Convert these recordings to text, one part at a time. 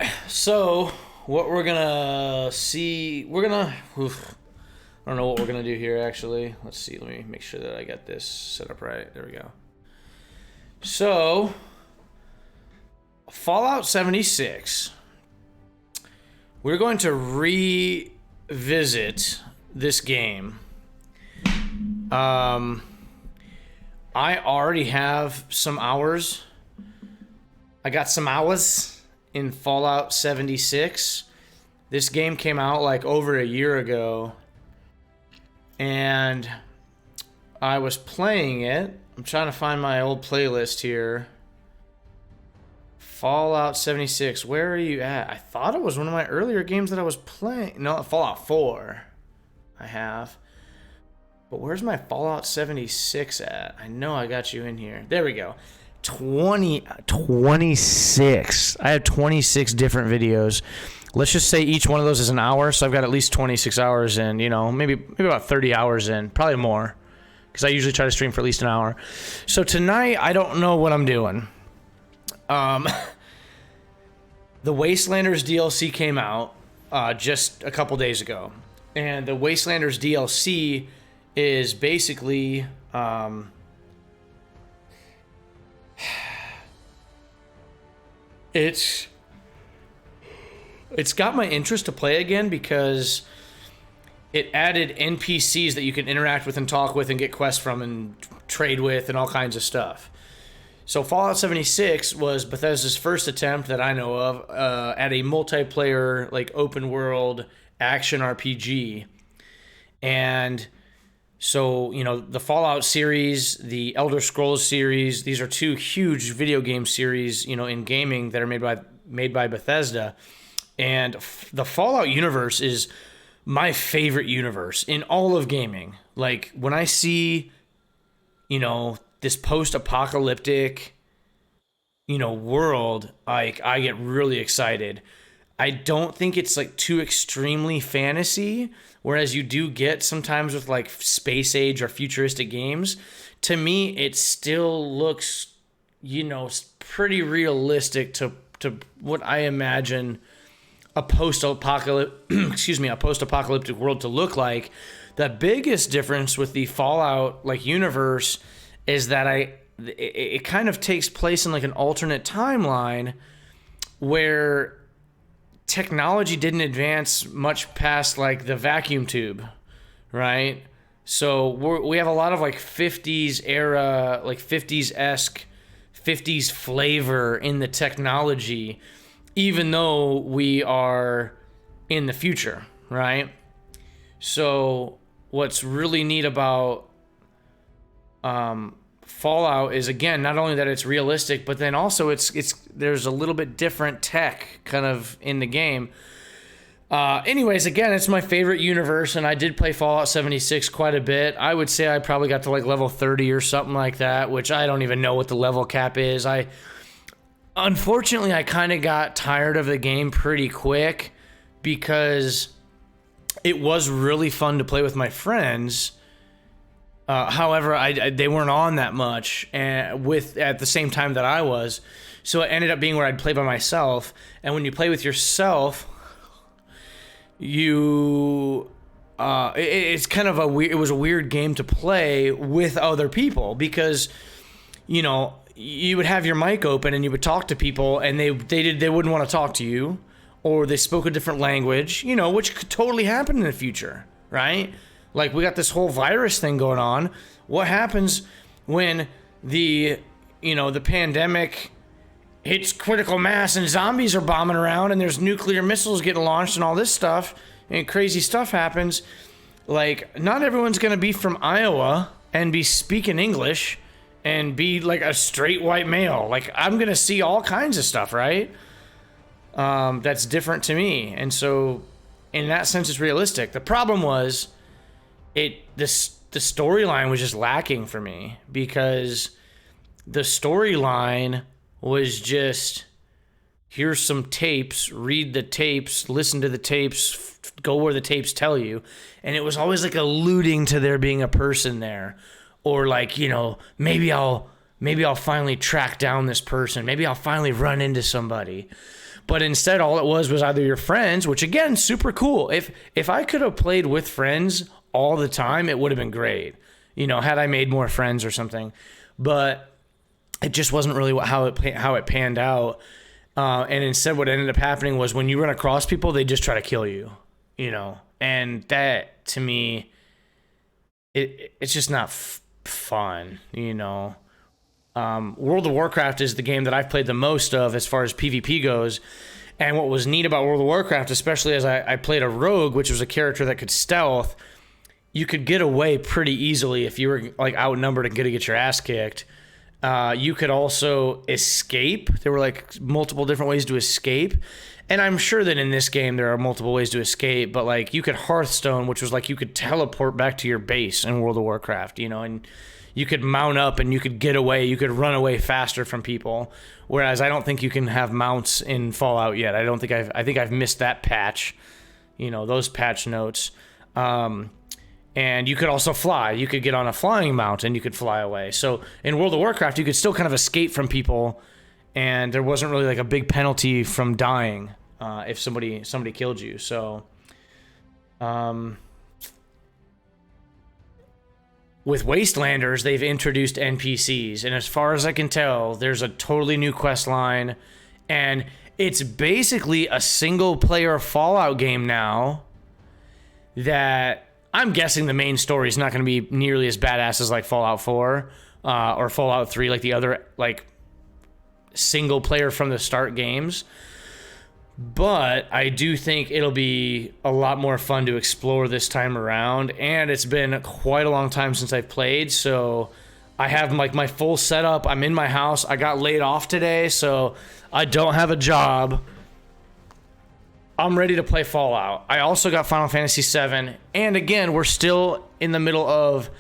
right. So what we're gonna see, I don't know what we're gonna do here actually. Let's see. Let me make sure that I got this set up right. There we go. So Fallout 76. We're going to revisit this game. I already have some hours. I got some hours in Fallout 76. This game came out like over a year ago. And I was playing it. I'm trying to find my old playlist here. Fallout 76. Where are you at? I thought it was one of my earlier games that I was playing. No, Fallout 4. I have. But where's my Fallout 76 at? I know I got you in here. There we go. 26. I have 26 different videos. Let's just say each one of those is an hour, so I've got at least 26 hours in, maybe about 30 hours in, probably more, because I usually try to stream for at least an hour. So tonight, I don't know what I'm doing. The Wastelanders DLC came out just a couple days ago, and the Wastelanders DLC is basically it's got my interest to play again because it added NPCs that you can interact with and talk with and get quests from and trade with and all kinds of stuff. So Fallout 76 was Bethesda's first attempt that I know of at a multiplayer, like open world action RPG. And so, the Fallout series, the Elder Scrolls series, these are two huge video game series, in gaming that are made by Bethesda. And the Fallout universe is my favorite universe in all of gaming. Like, when I see, this post-apocalyptic, world, like, I get really excited. I don't think it's, like, too extremely fantasy, whereas you do get sometimes with, like, space age or futuristic games. To me, it still looks, pretty realistic to what I imagine a post-apocalyptic world to look like. The biggest difference with the Fallout universe is that it kind of takes place in like an alternate timeline where technology didn't advance much past like the vacuum tube, right? So we have a lot of like 50s era, like 50s-esque, 50s flavor in the technology, even though we are in the future, right? So what's really neat about Fallout is, again, not only that it's realistic, but then also it's there's a little bit different tech kind of in the game. Anyways, again, it's my favorite universe, and I did play Fallout 76 quite a bit. I would say I probably got to like level 30 or something like that, which I don't even know what the level cap is. Unfortunately, I kind of got tired of the game pretty quick because it was really fun to play with my friends. However, they weren't on that much at the same time that I was. So it ended up being where I'd play by myself. And when you play with yourself, it's kind of it was a weird game to play with other people because, you would have your mic open and you would talk to people and they wouldn't want to talk to you, or they spoke a different language, which could totally happen in the future, right? Like, we got this whole virus thing going on. What happens when the pandemic hits critical mass and zombies are bombing around and there's nuclear missiles getting launched and all this stuff and crazy stuff happens? Like, not everyone's going to be from Iowa and be speaking English and be like a straight white male. Like, I'm going to see all kinds of stuff, right? That's different to me. And so in that sense, it's realistic. The problem was the storyline was just lacking for me, because the storyline was just, here's some tapes, read the tapes, listen to the tapes, go where the tapes tell you. And it was always like alluding to there being a person there, or like, maybe I'll finally track down this person. Maybe I'll finally run into somebody. But instead, all it was either your friends, which again, super cool. If I could have played with friends all the time, it would have been great. You know, had I made more friends or something. But it just wasn't really how it panned out. And instead, what ended up happening was when you run across people, they just try to kill you. You know, and that to me, it's just not fun. You know. World of Warcraft is the game that I've played the most of as far as PvP goes. And what was neat about World of Warcraft, especially as I played a rogue, which was a character that could stealth, you could get away pretty easily if you were like outnumbered and gonna get your ass kicked. You could also escape. There were like multiple different ways to escape. And I'm sure that in this game there are multiple ways to escape, but like you could Hearthstone, which was like you could teleport back to your base in World of Warcraft, you know, and you could mount up and you could get away. You could run away faster from people. Whereas I don't think you can have mounts in Fallout yet. I think I've missed that patch, you know, those patch notes. And you could also fly. You could get on a flying mount and you could fly away. So in World of Warcraft, you could still kind of escape from people, and there wasn't really like a big penalty from dying if somebody killed you. So, with Wastelanders, they've introduced NPCs, and as far as I can tell, there's a totally new quest line, and it's basically a single-player Fallout game now that I'm guessing the main story is not going to be nearly as badass as like Fallout 4 or Fallout 3, like the other like single-player from the start games. But I do think it'll be a lot more fun to explore this time around, and it's been quite a long time since I've played, so I have like my full setup. I'm in my house. I got laid off today, so I don't have a job. I'm ready to play Fallout. I also got Final Fantasy VII, and again, we're still in the middle of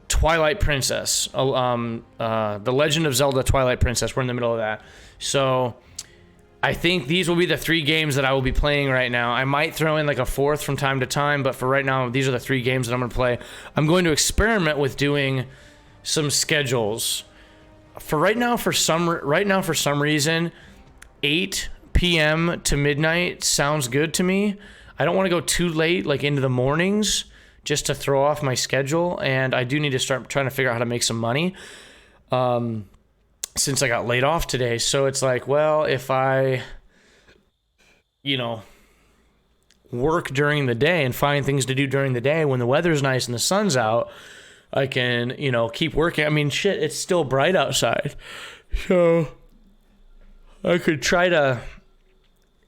Twilight Princess, The Legend of Zelda Twilight Princess. We're in the middle of that, so I think these will be the 3 games that I will be playing right now. I might throw in like a 4th from time to time, but for right now, these are the 3 games that I'm going to play. I'm going to experiment with doing some schedules. For right now, for some reason, 8 p.m. to midnight sounds good to me. I don't want to go too late, like into the mornings, just to throw off my schedule. And I do need to start trying to figure out how to make some money. Since I got laid off today. So it's like, well, if I, you know, work during the day and find things to do during the day when the weather's nice and the sun's out, I can, you know, keep working. I mean, shit, it's still bright outside. So I could try to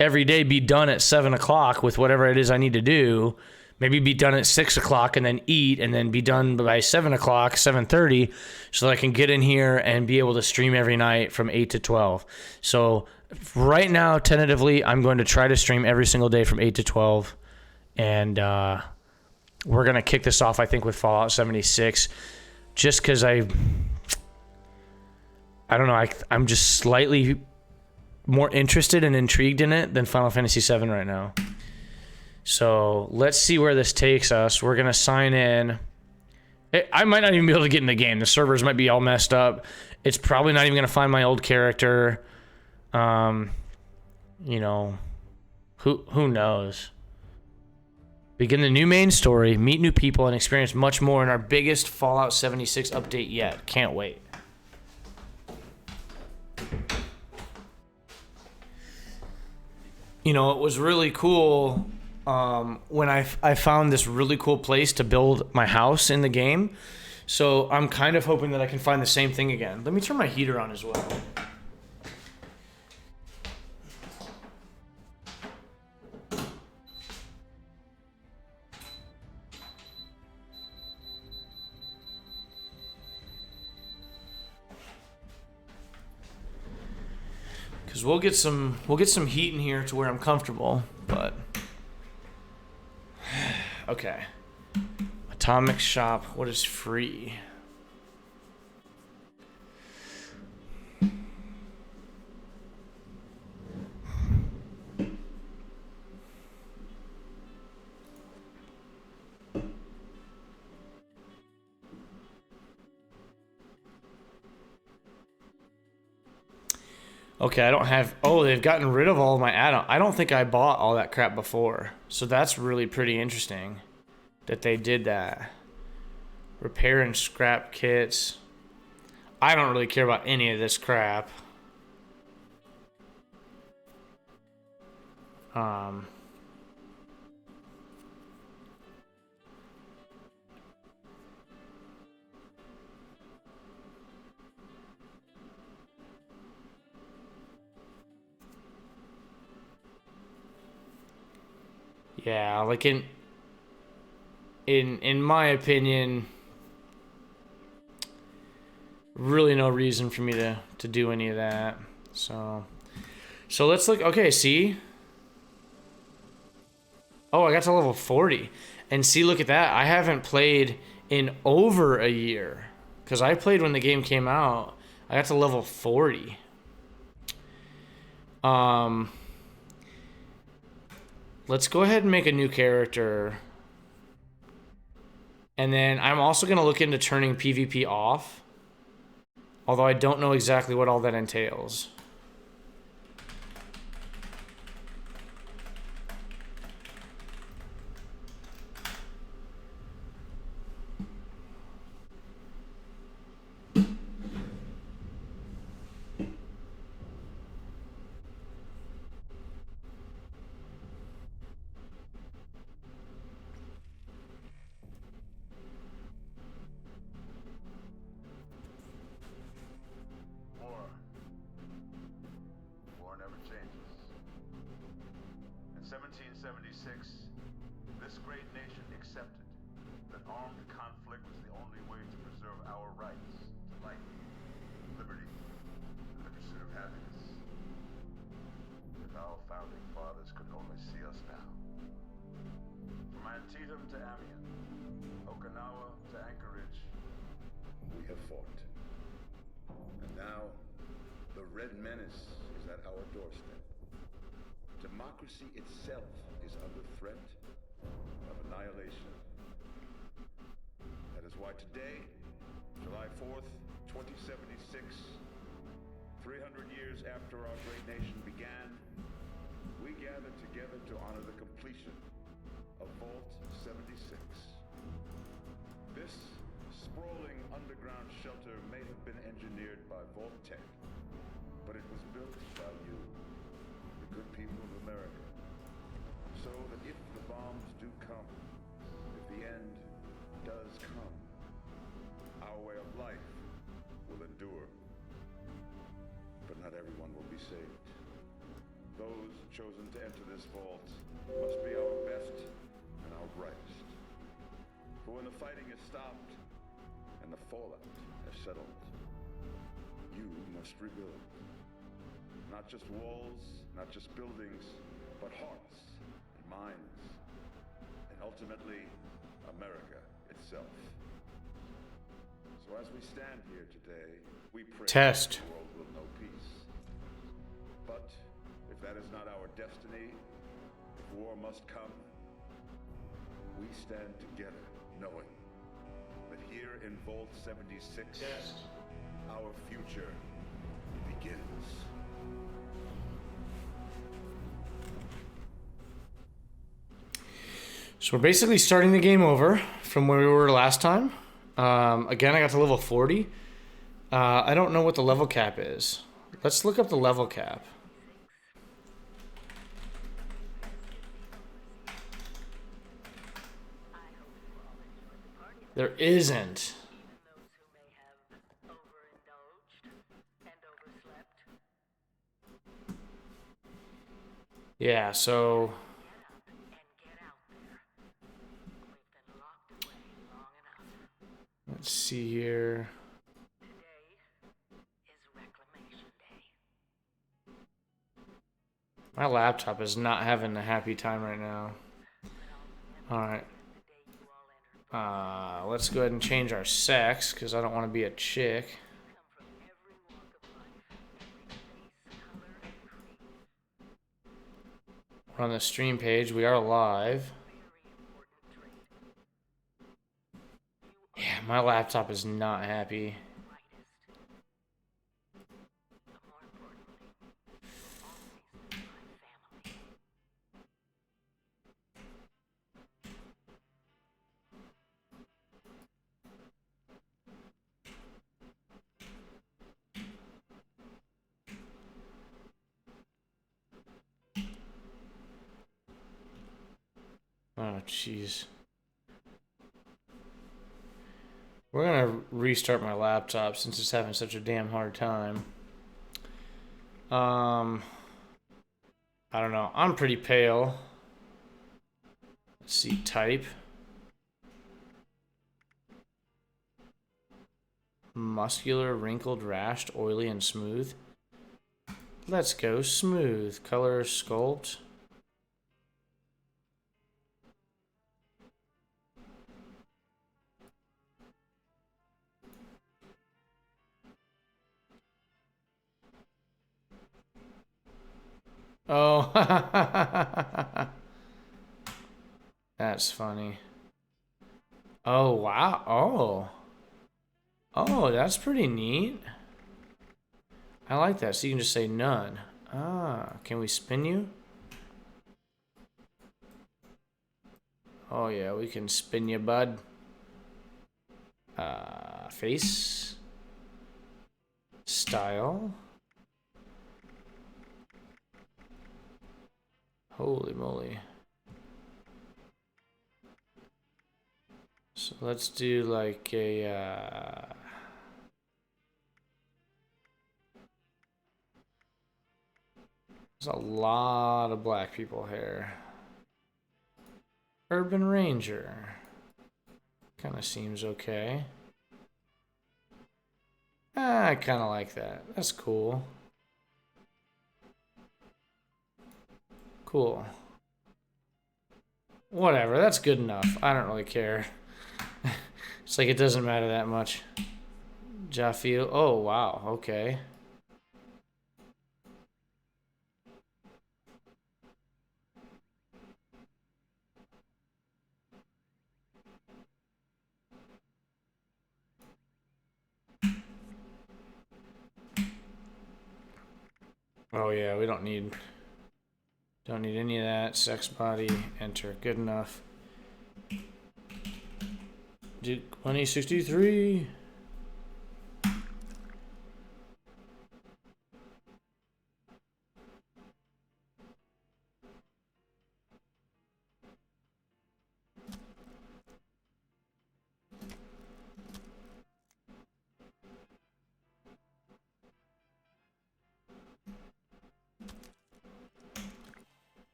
every day be done at 7 o'clock with whatever it is I need to do. Maybe be done at 6 o'clock and then eat, and then be done by 7 o'clock, 7:30, so that I can get in here and be able to stream every night from 8 to 12. So right now, tentatively, I'm going to try to stream every single day from 8 to 12. And we're going to kick this off, I think, with Fallout 76. Just because I don't know, I'm just slightly more interested and intrigued in it than Final Fantasy VII right now. So let's see where this takes us. We're going to sign in. I might not even be able to get in the game. The servers might be all messed up. It's probably not even going to find my old character. You know, who knows? Begin the new main story, meet new people, and experience much more in our biggest Fallout 76 update yet. Can't wait. You know, it was really cool when I found this really cool place to build my house in the game. So I'm kind of hoping that I can find the same thing again. Let me turn my heater on as well. Because we'll get some heat in here to where I'm comfortable, but okay. Atomic Shop, what is free? Okay, I don't have... Oh, they've gotten rid of all of my add-on. I don't think I bought all that crap before. So that's really pretty interesting that they did that. Repair and scrap kits. I don't really care about any of this crap. Yeah, like in my opinion, really no reason for me to do any of that. So let's look. Okay, see. Oh, I got to level 40. And see, look at that. I haven't played in over a year. Because I played when the game came out. I got to level 40. Let's go ahead and make a new character. And then I'm also going to look into turning PvP off. Although I don't know exactly what all that entails. War never changes. In 1776, this great nation accepted that armed conflict was the only way to preserve our rights to life, liberty, and the pursuit of happiness. If our founding fathers could only see us now. From Antietam to Amiens, Okinawa to Anchorage, we have fought. And now, the Red Menace is at our doorstep. Democracy itself is under threat of annihilation. That is why today, July 4th, 2076, 300 years after our great nation began, we gather together to honor the completion of Vault 76. This sprawling underground shelter may have been engineered by Vault Tech, but it was built by you, the good people of America, so that if the bombs do come, if the end does come, our way of life will endure. But not everyone will be saved. Those chosen to enter this vault must be our best and our brightest. For when the fighting is stopped and the fallout has settled, you must rebuild. Not just walls, not just buildings, but hearts and minds, and ultimately, America itself. So as we stand here today, we pray Test. the world will know peace. But if that is not our destiny, if war must come, we stand together knowing that here in Vault 76, our future begins. So we're basically starting the game over from where we were last time. Again, I got to level 40. I don't know what the level cap is. Let's look up the level cap. There isn't. Yeah, so... Let's see here. My laptop is not having a happy time right now. Alright. Let's go ahead and change our sex, because I don't want to be a chick. We're on the stream page. We are live. Yeah, my laptop is not happy. Oh, jeez. We're gonna restart my laptop since it's having such a damn hard time. I don't know. I'm pretty pale. Let's see, type. Muscular, wrinkled, rashed, oily, and smooth. Let's go smooth. Color, sculpt. Oh, that's funny. Oh, wow. Oh. Oh, that's pretty neat. I like that. So you can just say none. Ah, can we spin you? Oh, yeah, we can spin you, bud. Face. Style. Holy moly. So let's do like a, there's a lot of black people here. Urban Ranger. Kind of seems okay. I kind of like that. That's cool. Cool. Whatever, that's good enough. I don't really care. It's like it doesn't matter that much. Jaffiel. Oh, wow. Okay. Oh yeah, we don't need any of that. Sex, body, enter. Good enough. Duke 2063.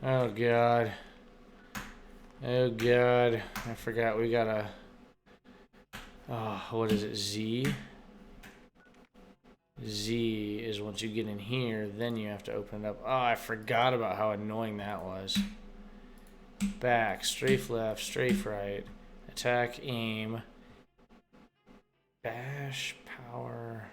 Oh god. Oh god. I forgot we gotta. Oh, what is it? Z? Z is once you get in here, then you have to open it up. Oh, I forgot about how annoying that was. Back, strafe left, strafe right, attack, aim, bash, power.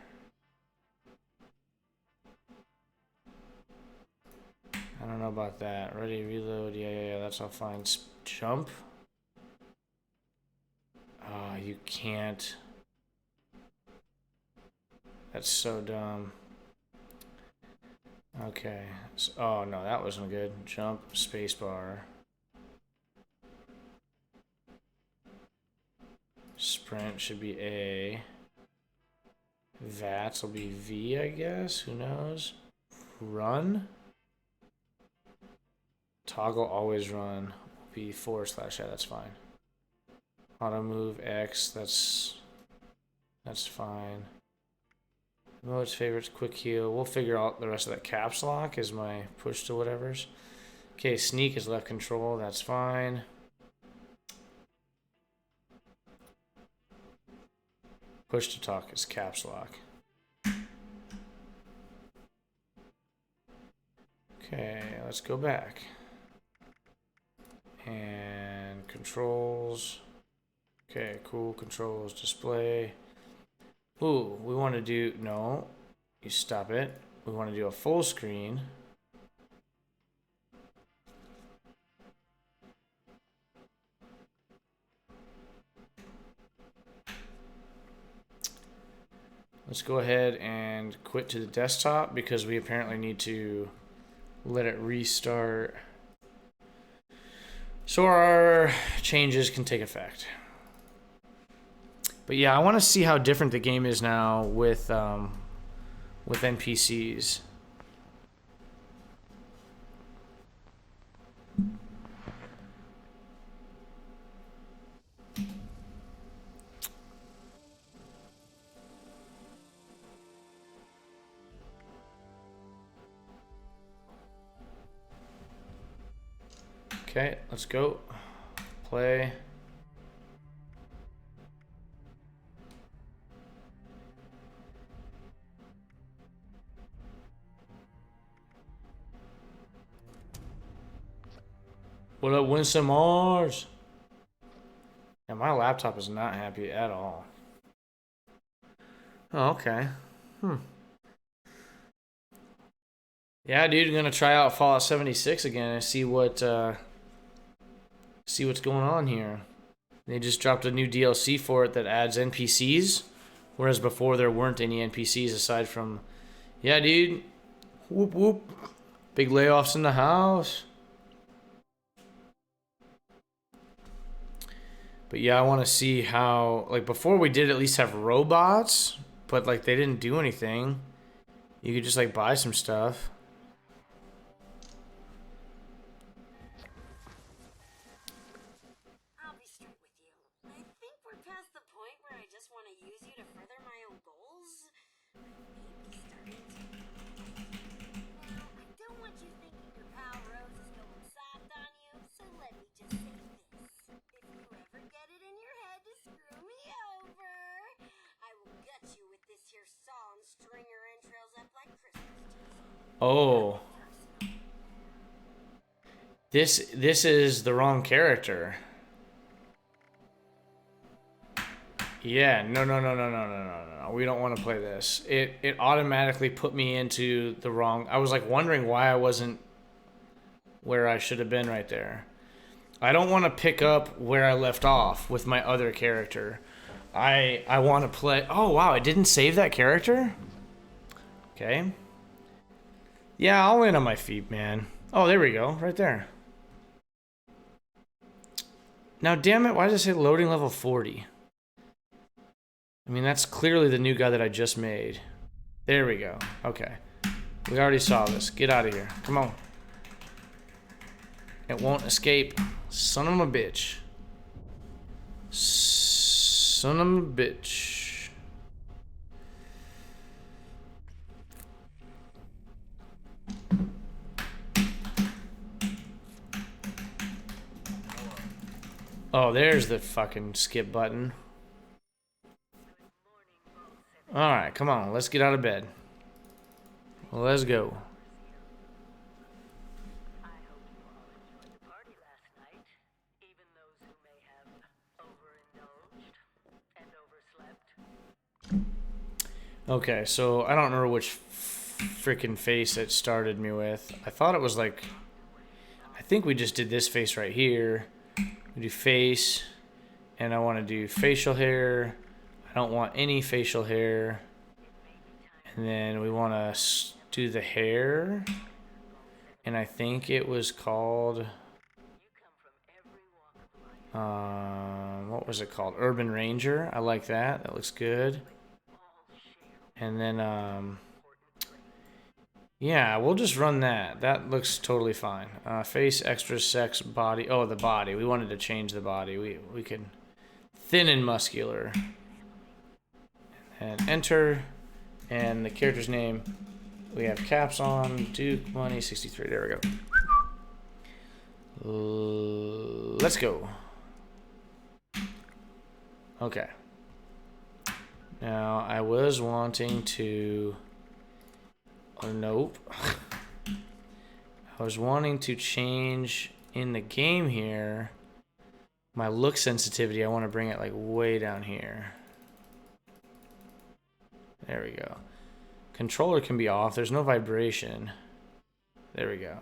I don't know about that. Ready, reload. Yeah, that's all fine. Jump. Oh, you can't. That's so dumb. Okay. So, oh, no, that wasn't good. Jump, spacebar. Sprint should be A. VATS will be V, I guess. Who knows? Run. Toggle always run. Be /, yeah, that's fine. Auto move X, that's fine. Mode's favorites, quick heal. We'll figure out the rest of that. Caps lock is my push to whatever's. Okay, sneak is left control, that's fine. Push to talk is caps lock. Okay, let's go back. And controls. Okay, cool. Controls, display. Ooh, we want to do, no, you stop it. We want to do a full screen. Let's go ahead and quit to the desktop because we apparently need to let it restart so our changes can take effect. But yeah, I want to see how different the game is now with NPCs. Okay, let's go. Play. What up, Winston Mars? Yeah, my laptop is not happy at all. Oh, okay. Yeah, dude, I'm gonna try out Fallout 76 again and see what's going on here. They just dropped a new DLC for it that adds NPCs, whereas before there weren't any NPCs aside from. Yeah, dude. Whoop whoop. Big layoffs in the house. But yeah, I want to see how, like, before we did at least have robots, but like they didn't do anything. You could just like buy some stuff. I'll be straight with you. I think we're past the point where I just want to use you to further my own goals. Maybe starting to. Now, I don't want you thinking your pal Rose is going soft on you, so let me just say this. If you ever get it in your head to screw me over, I will gut you with this here saw and string your entrails up like Christmas trees. Oh. This is the wrong character. Yeah, no. We don't want to play this. It automatically put me into the wrong. I was like wondering why I wasn't where I should have been right there. I don't want to pick up where I left off with my other character. I want to play. Oh wow, I didn't save that character? Okay. Yeah, I'll land on my feet, man. Oh, there we go. Right there. Now, damn it, why does it say loading level 40? I mean, that's clearly the new guy that I just made. There we go. Okay. We already saw this. Get out of here. Come on. It won't escape. Son of a bitch. Son of a bitch. Oh, there's the fucking skip button. Alright, come on. Let's get out of bed. Let's go. Okay, so I don't remember which freaking face it started me with. I thought it was like... I think we just did this face right here. We do face, and I want to do facial hair. I don't want any facial hair. And then we want to do the hair. And I think it was called... what was it called? Urban Ranger. I like that. That looks good. And then, yeah, we'll just run that. That looks totally fine. Face, extra, sex, body. Oh, the body. We wanted to change the body. We could thin and muscular. And enter. And the character's name. We have caps on. Duke Money 63. There we go. Let's go. Okay. Now, I was wanting to... Oh, nope. I was wanting to change in the game here. My look sensitivity, I want to bring it like way down here. There we go. Controller can be off. There's no vibration. There we go.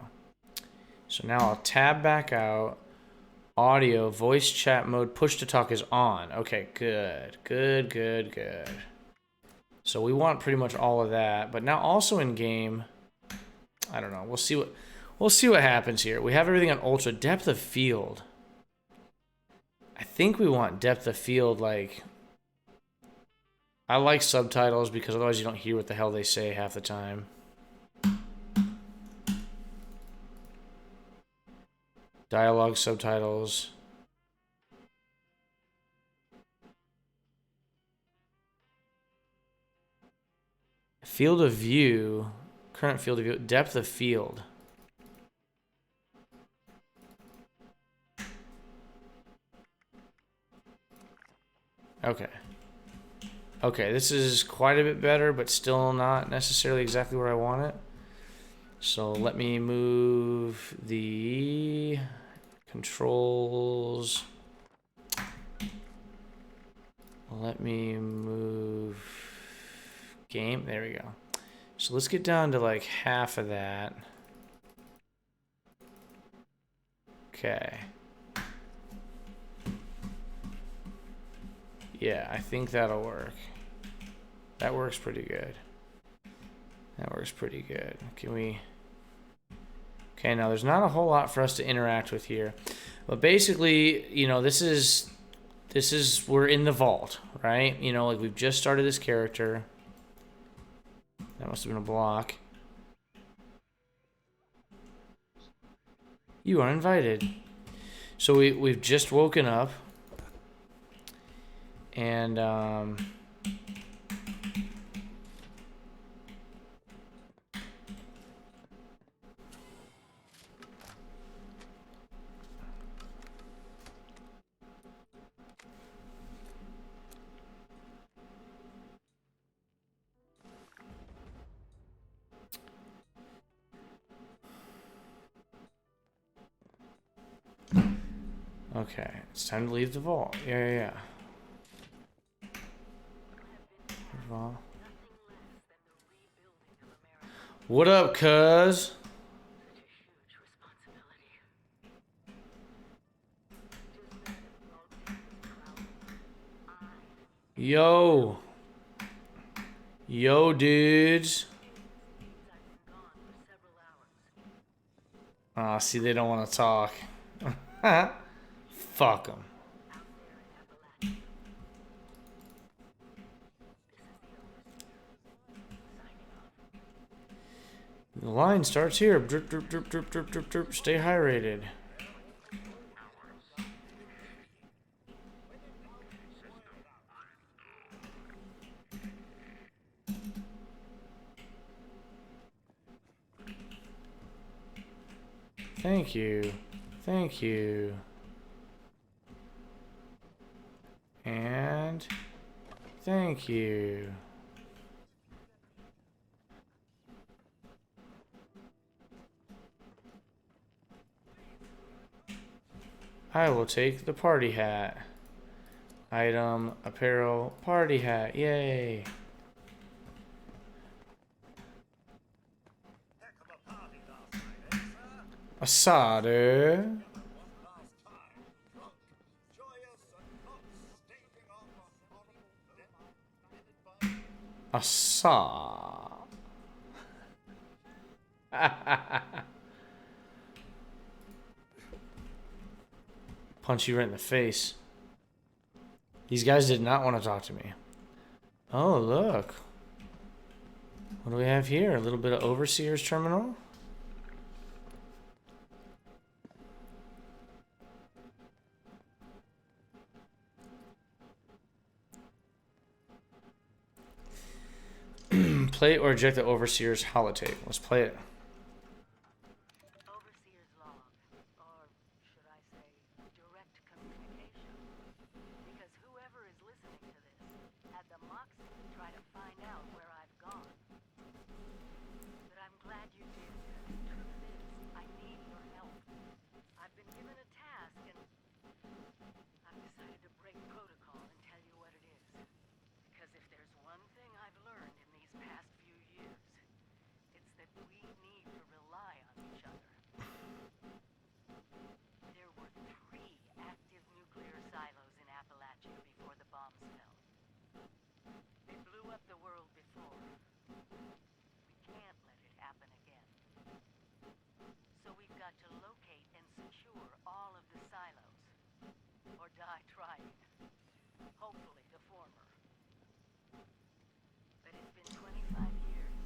So now I'll tab back out. Audio, voice chat mode, push to talk is on. Okay, good. Good. So we want pretty much all of that. But now also in game, I don't know. We'll see what happens here. We have everything on ultra. Depth of field. I think we want depth of field like... I like subtitles because otherwise you don't hear what the hell they say half the time. Dialogue subtitles. Field of view. Current field of view. Depth of field. Okay. Okay, this is quite a bit better, but still not necessarily exactly where I want it. So let me move the controls. Let me move game. There we go. So let's get down to like half of that. Okay. Yeah, I think that'll work. That works pretty good. That works pretty good. Can we... Okay, now there's not a whole lot for us to interact with here. But basically, you know, this is we're in the vault, right? You know, like we've just started this character. That must have been a block. You are invited. So we've just woken up. And okay, it's time to leave the vault. Yeah. Vault. What up, cuz? Yo. Yo, dudes. Oh, see, they don't want to talk. Fuck them. The line starts here. Drip, drip, drip, drip, drip, drip, drip. Stay hydrated. Thank you. Thank you. And thank you. I will take the party hat. Item, apparel, party hat. Yay. Asada. Asa. Punch you right in the face. These guys did not want to talk to me. Oh, look. What do we have here? A little bit of Overseer's Terminal? Play or eject the Overseer's holotape. Let's play it. Overseer's log, or should I say, direct communication. Because whoever is listening to this had the moxie to try to find out where I've gone. But I'm glad you did. Truth is, I need your help. I've been given a task and I've decided to break protocol and tell you what it is. Because if there's one thing I've learned in these past few years, it's that we need to rely on each other. There were 3 active nuclear silos in Appalachia before the bombs fell. They blew up the world before. We can't let it happen again. So we've got to locate and secure all of the silos. Or die trying. Hopefully the former. But it's been 25 years.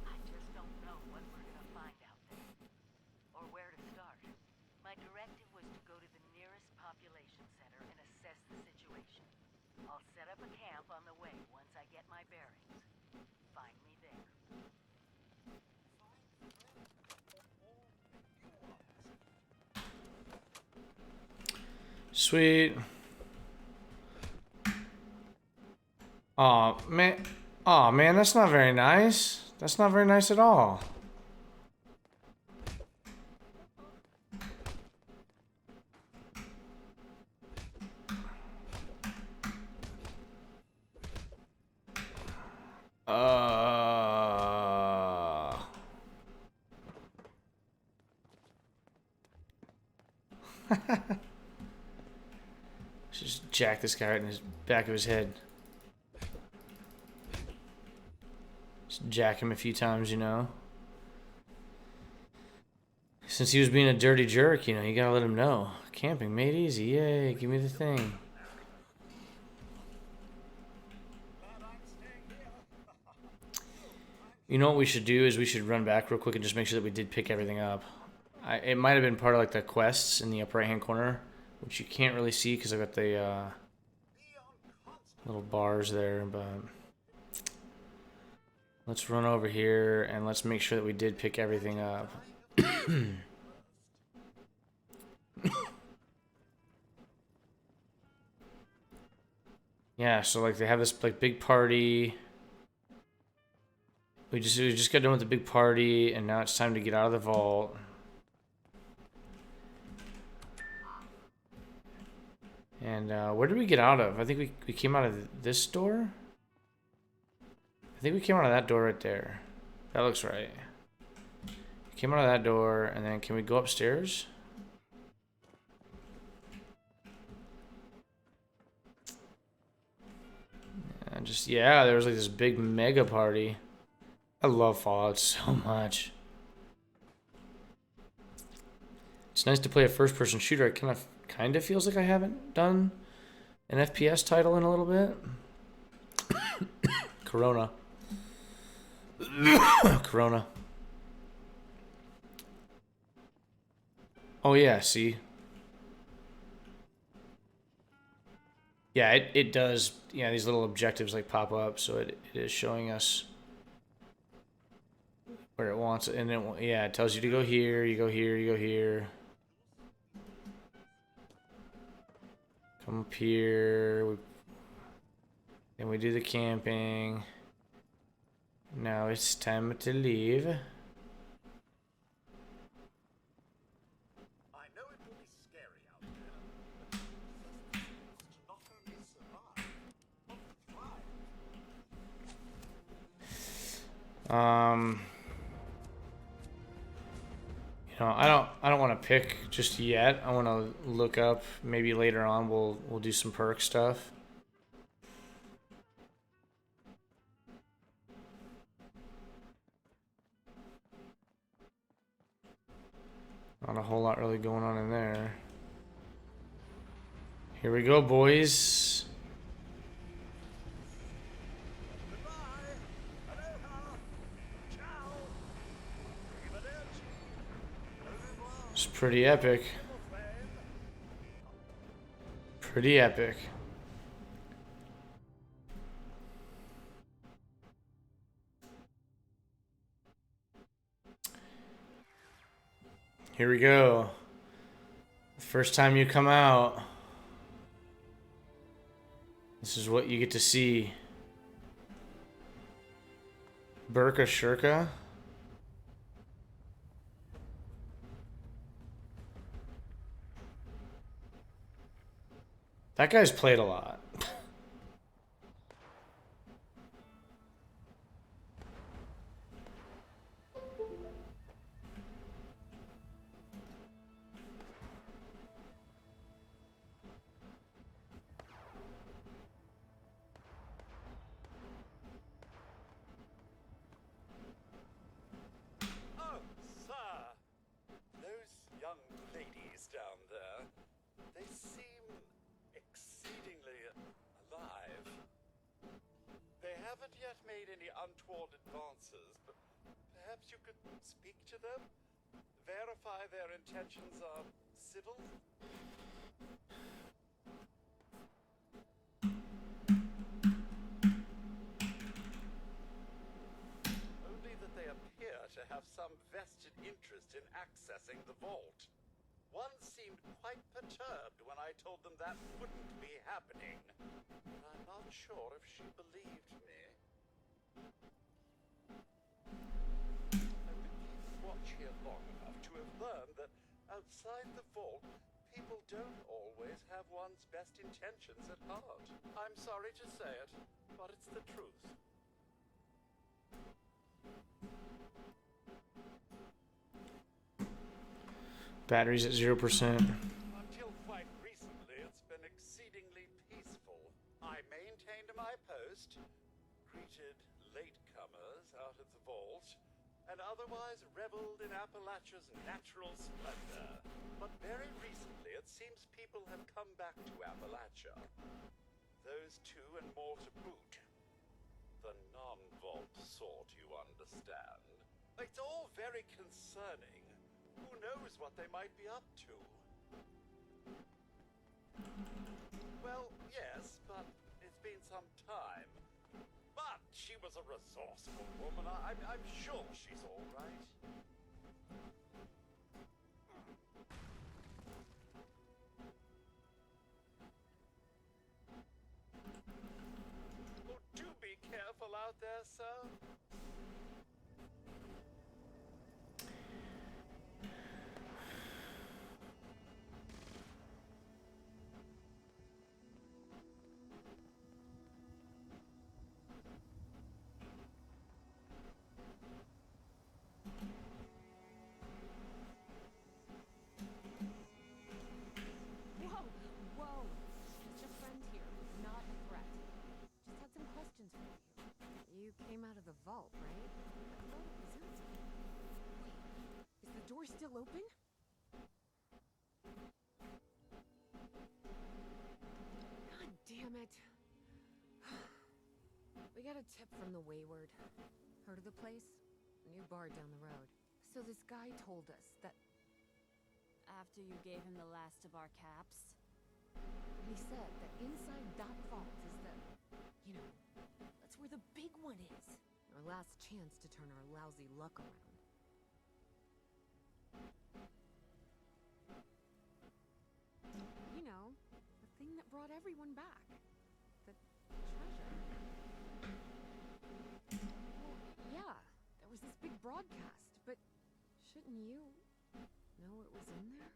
I just don't know what we're gonna find out there. Or where to start. My directive was to go to the nearest population center and assess the situation. I'll set up a camp on the way once I get my bearings. Find me there. Sweet. Oh man. Oh man, that's not very nice. That's not very nice at all. Just jack this guy right in his back of his head. Just jack him a few times, you know. Since he was being a dirty jerk, you know, you gotta let him know. Camping made easy, yay, give me the thing. You know what we should do is we should run back real quick and just make sure that we did pick everything up. It might have been part of like the quests in the upper right hand corner, which you can't really see because I've got the little bars there, but let's run over here and let's make sure that we did pick everything up. Yeah, so like they have this like big party. We just got done with the big party, and now it's time to get out of the vault. And where did we get out of? I think we came out of this door. I think we came out of that door right there. That looks right. We came out of that door, and then can we go upstairs? And just, yeah, there was like this big mega party. I love Fallout so much. It's nice to play a first-person shooter. It kind of feels like I haven't done an FPS title in a little bit. Corona. Corona. Oh yeah, see. Yeah, it does. Yeah, these little objectives like pop up, so it is showing us where it wants it, and then yeah, it tells you to go here, you go here, you go here. Come up here. Then we do the camping. Now it's time to leave. I know it will be scary out there, but not only survive, but thrive. You know, I don't want to pick just yet. I want to look up. Maybe later on we'll do some perk stuff. Not a whole lot really going on in there. Here we go, boys. It's pretty epic. Pretty epic. Here we go. First time you come out, this is what you get to see. Burka Shurka. That guy's played a lot. Oh, sir! Those young ladies down there, they seem exceedingly alive. They haven't yet made any untoward advances, but perhaps you could speak to them? Verify their intentions are civil? Only that they appear to have some vested interest in accessing the vault. One seemed quite perturbed when I told them that wouldn't be happening. But I'm not sure if she believed me. I've been keeping watch here long enough to have learned that outside the vault, people don't always have one's best intentions at heart. I'm sorry to say it, but it's the truth. Batteries at 0%. Until quite recently, it's been exceedingly peaceful. I maintained my post, greeted latecomers out at the vault, and otherwise reveled in Appalachia's natural splendor. But very recently, it seems people have come back to Appalachia. Those two and more to boot. The non-vault sort, you understand. It's all very concerning. Who knows what they might be up to? Well, yes, but it's been some time. But she was a resourceful woman. I'm sure she's all right. Oh, do be careful out there, sir. Whoa, whoa. Just a friend here, not a threat. Just had some questions for you. You came out of the vault, right? I thought it was empty. Wait, is the door still open? God damn it. We got a tip from the Wayward. Heard of the place? New bar down the road. So this guy told us that After you gave him the last of our caps? he said that inside that vault is the, you know, that's where the big one is. Our last chance to turn our lousy luck around. You know, the thing that brought everyone back. The treasure. Well, yeah, there was this big broadcast, but shouldn't you know it was in there?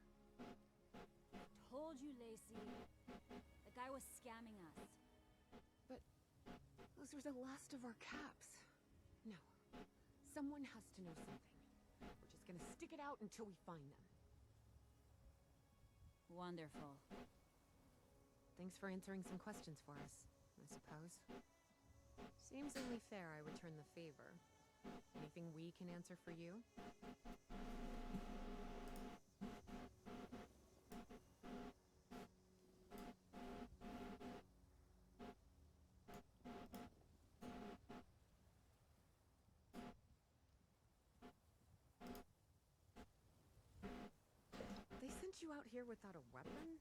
Told you, Lacey. The guy was scamming us. But those were the last of our caps. No. Someone has to know something. We're just gonna stick it out until we find them. Wonderful. Thanks for answering some questions for us, I suppose. Seems only fair I return the favor. Anything we can answer for you? They sent you out here without a weapon?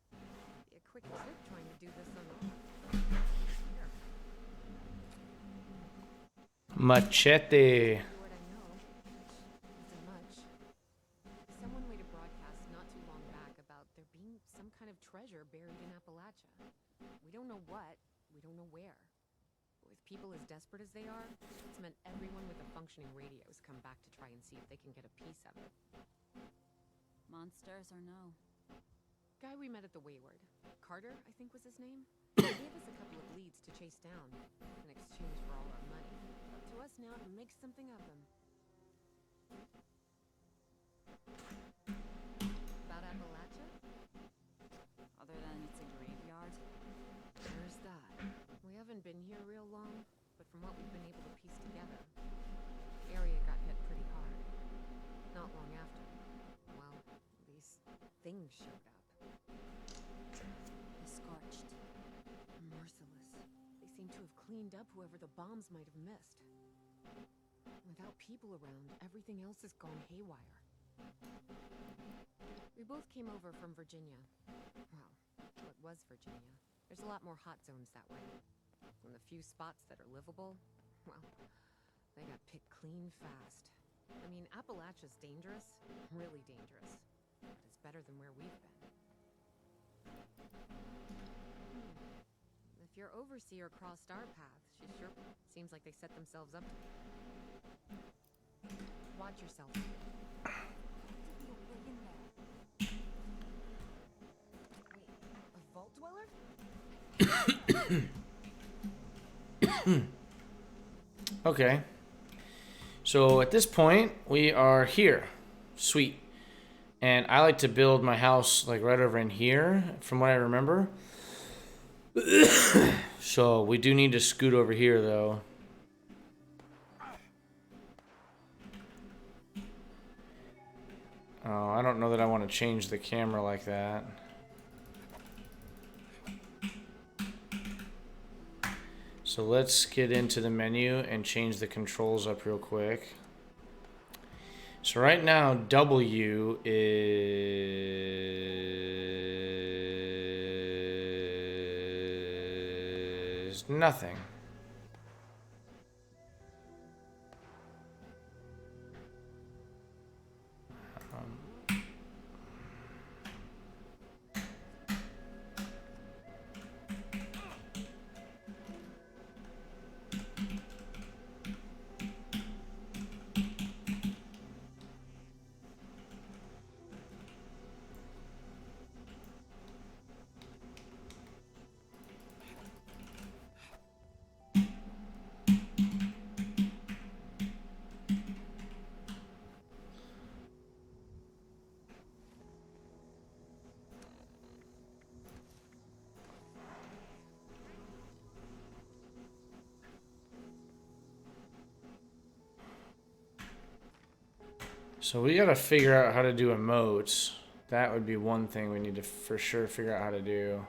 Be a quick trip trying to do this alone. Here. Machete. What I know. Isn't much. Someone made a broadcast not too long back about there being some kind of treasure buried in Appalachia. We don't know what, we don't know where. With people as desperate as they are, it's meant everyone with a functioning radio has come back to try and see if they can get a piece of it. Monsters or no? Guy we met at the Wayward. Carter, I think was his name. He gave us a couple of leads to chase down in exchange for all our money. Up to us now to make something of them. About Appalachia? Other than it's a graveyard? There's that. We haven't been here real long, but from what we've been able to piece together, the area got hit pretty hard. Not long after, well, these things showed up. The Scorched. Merciless. They seem to have cleaned up whoever the bombs might have missed. Without people around, everything else has gone haywire. We both came over from Virginia. Well, what was Virginia? There's a lot more hot zones that way. And the few spots that are livable, well, they got picked clean fast. I mean, Appalachia's dangerous, really dangerous. But as better than where we've been. If your overseer crossed our path, she sure seems like they set themselves up. Watch yourself. Wait, a vault dweller? Okay. So at this point, we are here. Sweet. And I like to build my house like right over in here, from what I remember. So we do need to scoot over here, though. Oh, I don't know that I want to change the camera like that. So let's get into the menu and change the controls up real quick. So right now, W is nothing. So we gotta figure out how to do emotes. That would be one thing we need to for sure figure out how to do.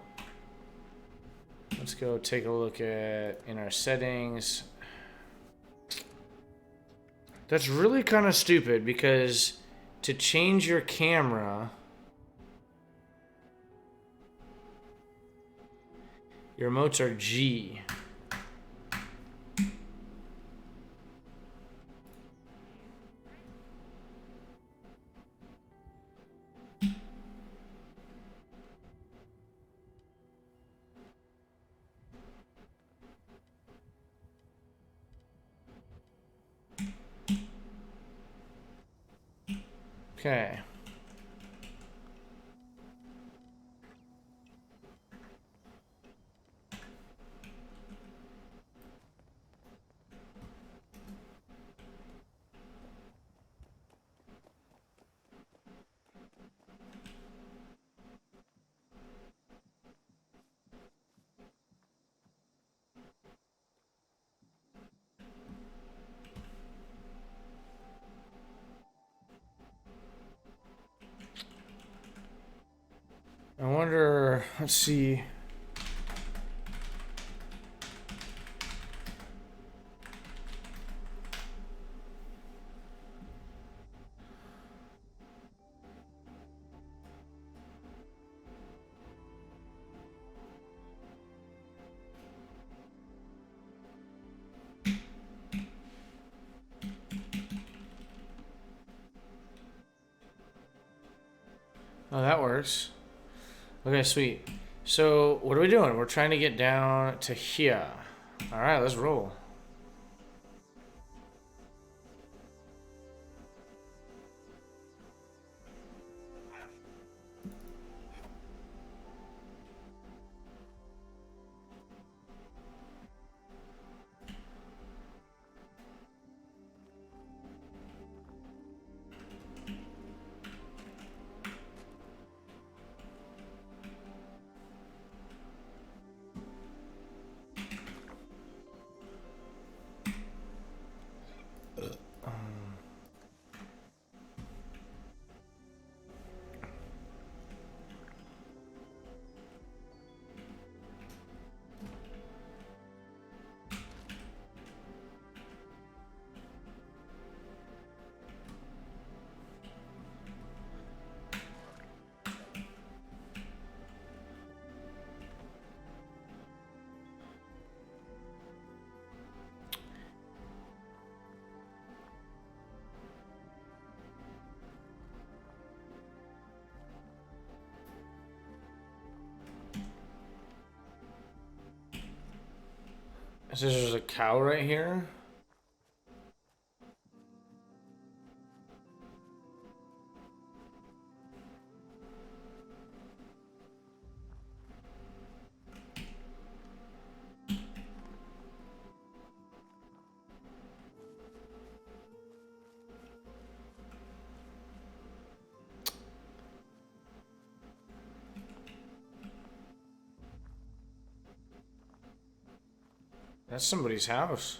Let's go take a look at in our settings. That's really kind of stupid because to change your camera, your emotes are G. Okay. I wonder, let's see. Oh, that works. Okay, sweet. So, what are we doing? We're trying to get down to here. All right, let's roll. It says there's a cow right here. That's somebody's house.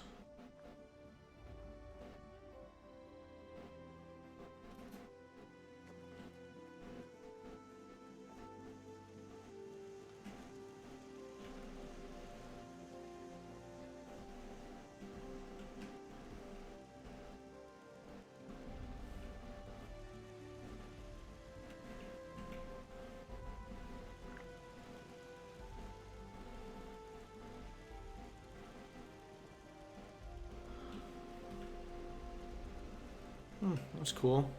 That's cool.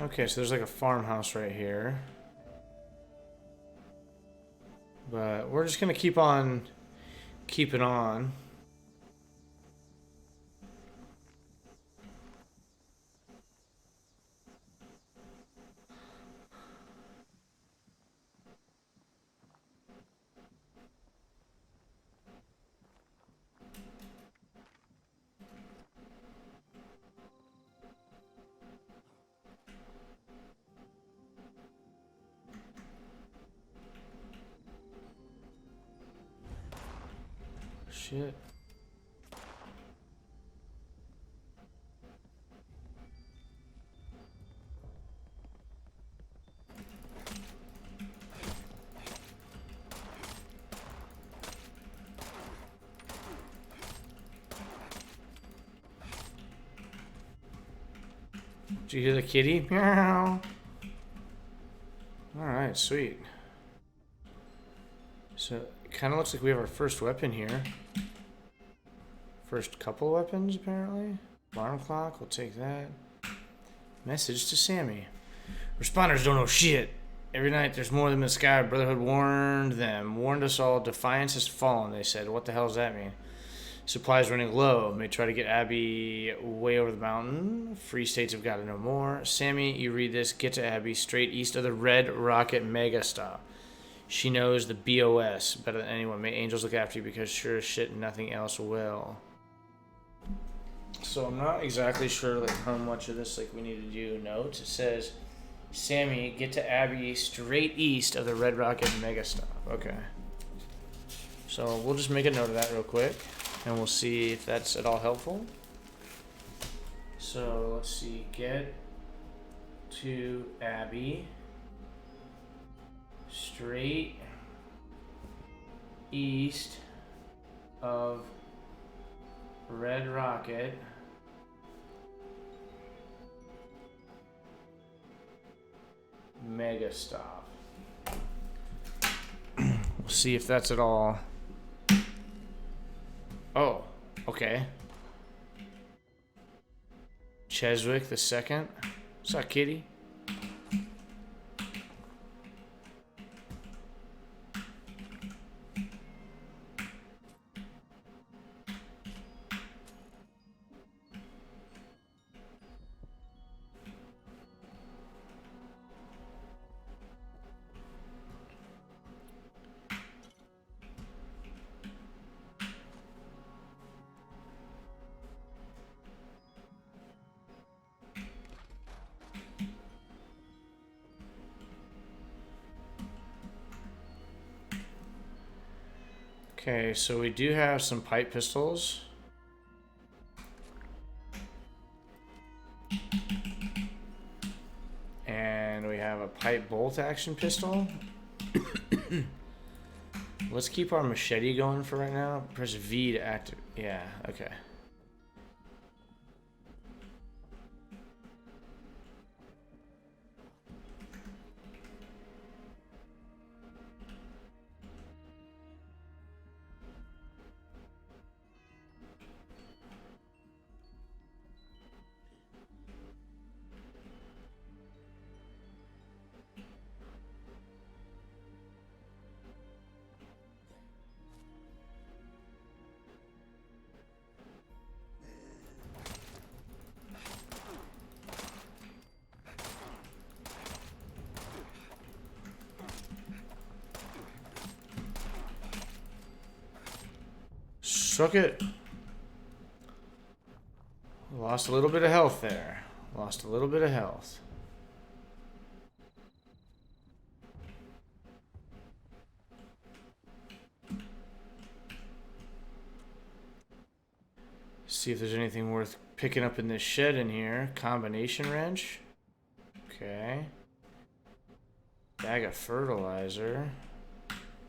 Okay, so there's like a farmhouse right here. But we're just gonna keep on keeping on. Shit. Did you hear the kitty? Meow. Alright, sweet. So it kind of looks like we have our first weapon here. First couple weapons, apparently. Alarm clock, we'll take that. Message to Sammy. Responders don't know shit. Every night there's more of them in the sky. Brotherhood warned us all. Defiance has fallen, they said. What the hell does that mean? Supplies running low. May try to get Abby way over the mountain. Free states have got to know more. Sammy, you read this. Get to Abby straight east of the Red Rocket Mega Stop. She knows the BOS better than anyone. May angels look after you because sure as shit nothing else will. So I'm not exactly sure like how much of this like we need to do notes. It says, Sammy, get to Abby straight east of the Red Rocket Mega Stop. Okay. So we'll just make a note of that real quick, and we'll see if that's at all helpful. So let's see. Get to Abby straight east of Red Rocket Mega Stop. We'll see if that's at all. Oh, okay. Cheswick the second. What's up, kitty? Okay, so we do have some pipe pistols. bolt action pistol. Let's keep our machete going for right now. Press V to activate. Yeah, okay. Suck it. Lost a little bit of health there. Lost a little bit of health. See if there's anything worth picking up in this shed in here. Combination wrench. Okay. Bag of fertilizer.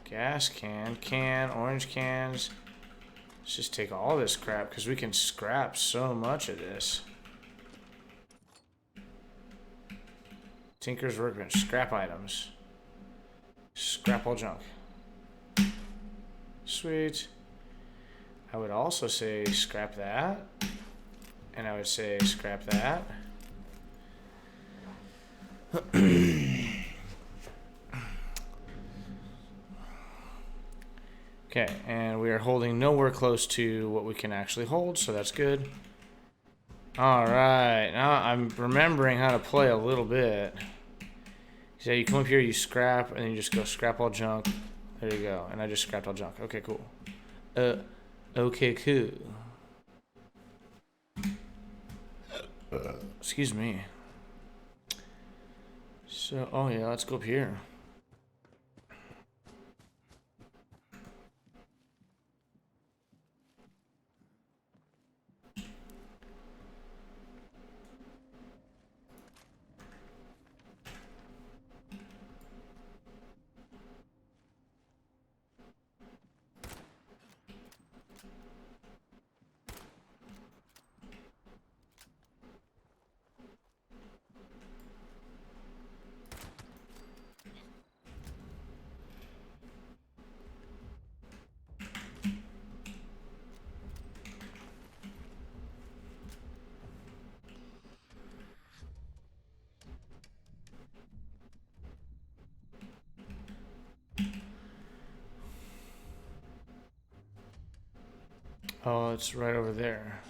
Gas can, orange cans. Let's just take all this crap because we can scrap so much of this. Tinker's Workbench. Scrap items. Scrap all junk. Sweet. I would also say scrap that. And I would say scrap that. Okay, and we are holding nowhere close to what we can actually hold, so that's good. Alright, now I'm remembering how to play a little bit. So you come up here, you scrap, and then you just go scrap all junk. There you go, and I just scrapped all junk. Okay, cool. Okay, cool. Excuse me. So, oh yeah, let's go up here. Oh, it's right over there.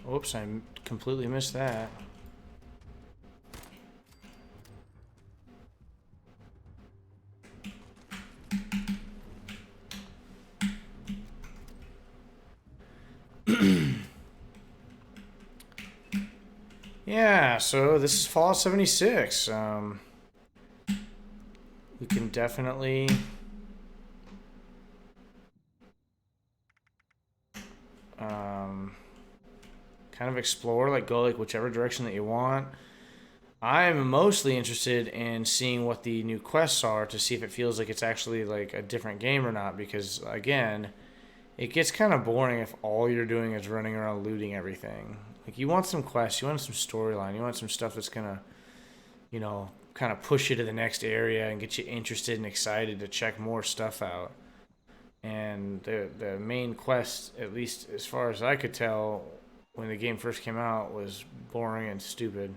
Oops, I completely missed that. Yeah, so this is Fallout 76. We can definitely kind of explore, like go like whichever direction that you want. I'm mostly interested in seeing what the new quests are to see if it feels like it's actually like a different game or not, because again, it gets kind of boring if all you're doing is running around looting everything. Like you want some quests, you want some storyline, you want some stuff that's gonna, you know, kind of push you to the next area and get you interested and excited to check more stuff out. And the main quest, at least as far as I could tell, when the game first came out, was boring and stupid.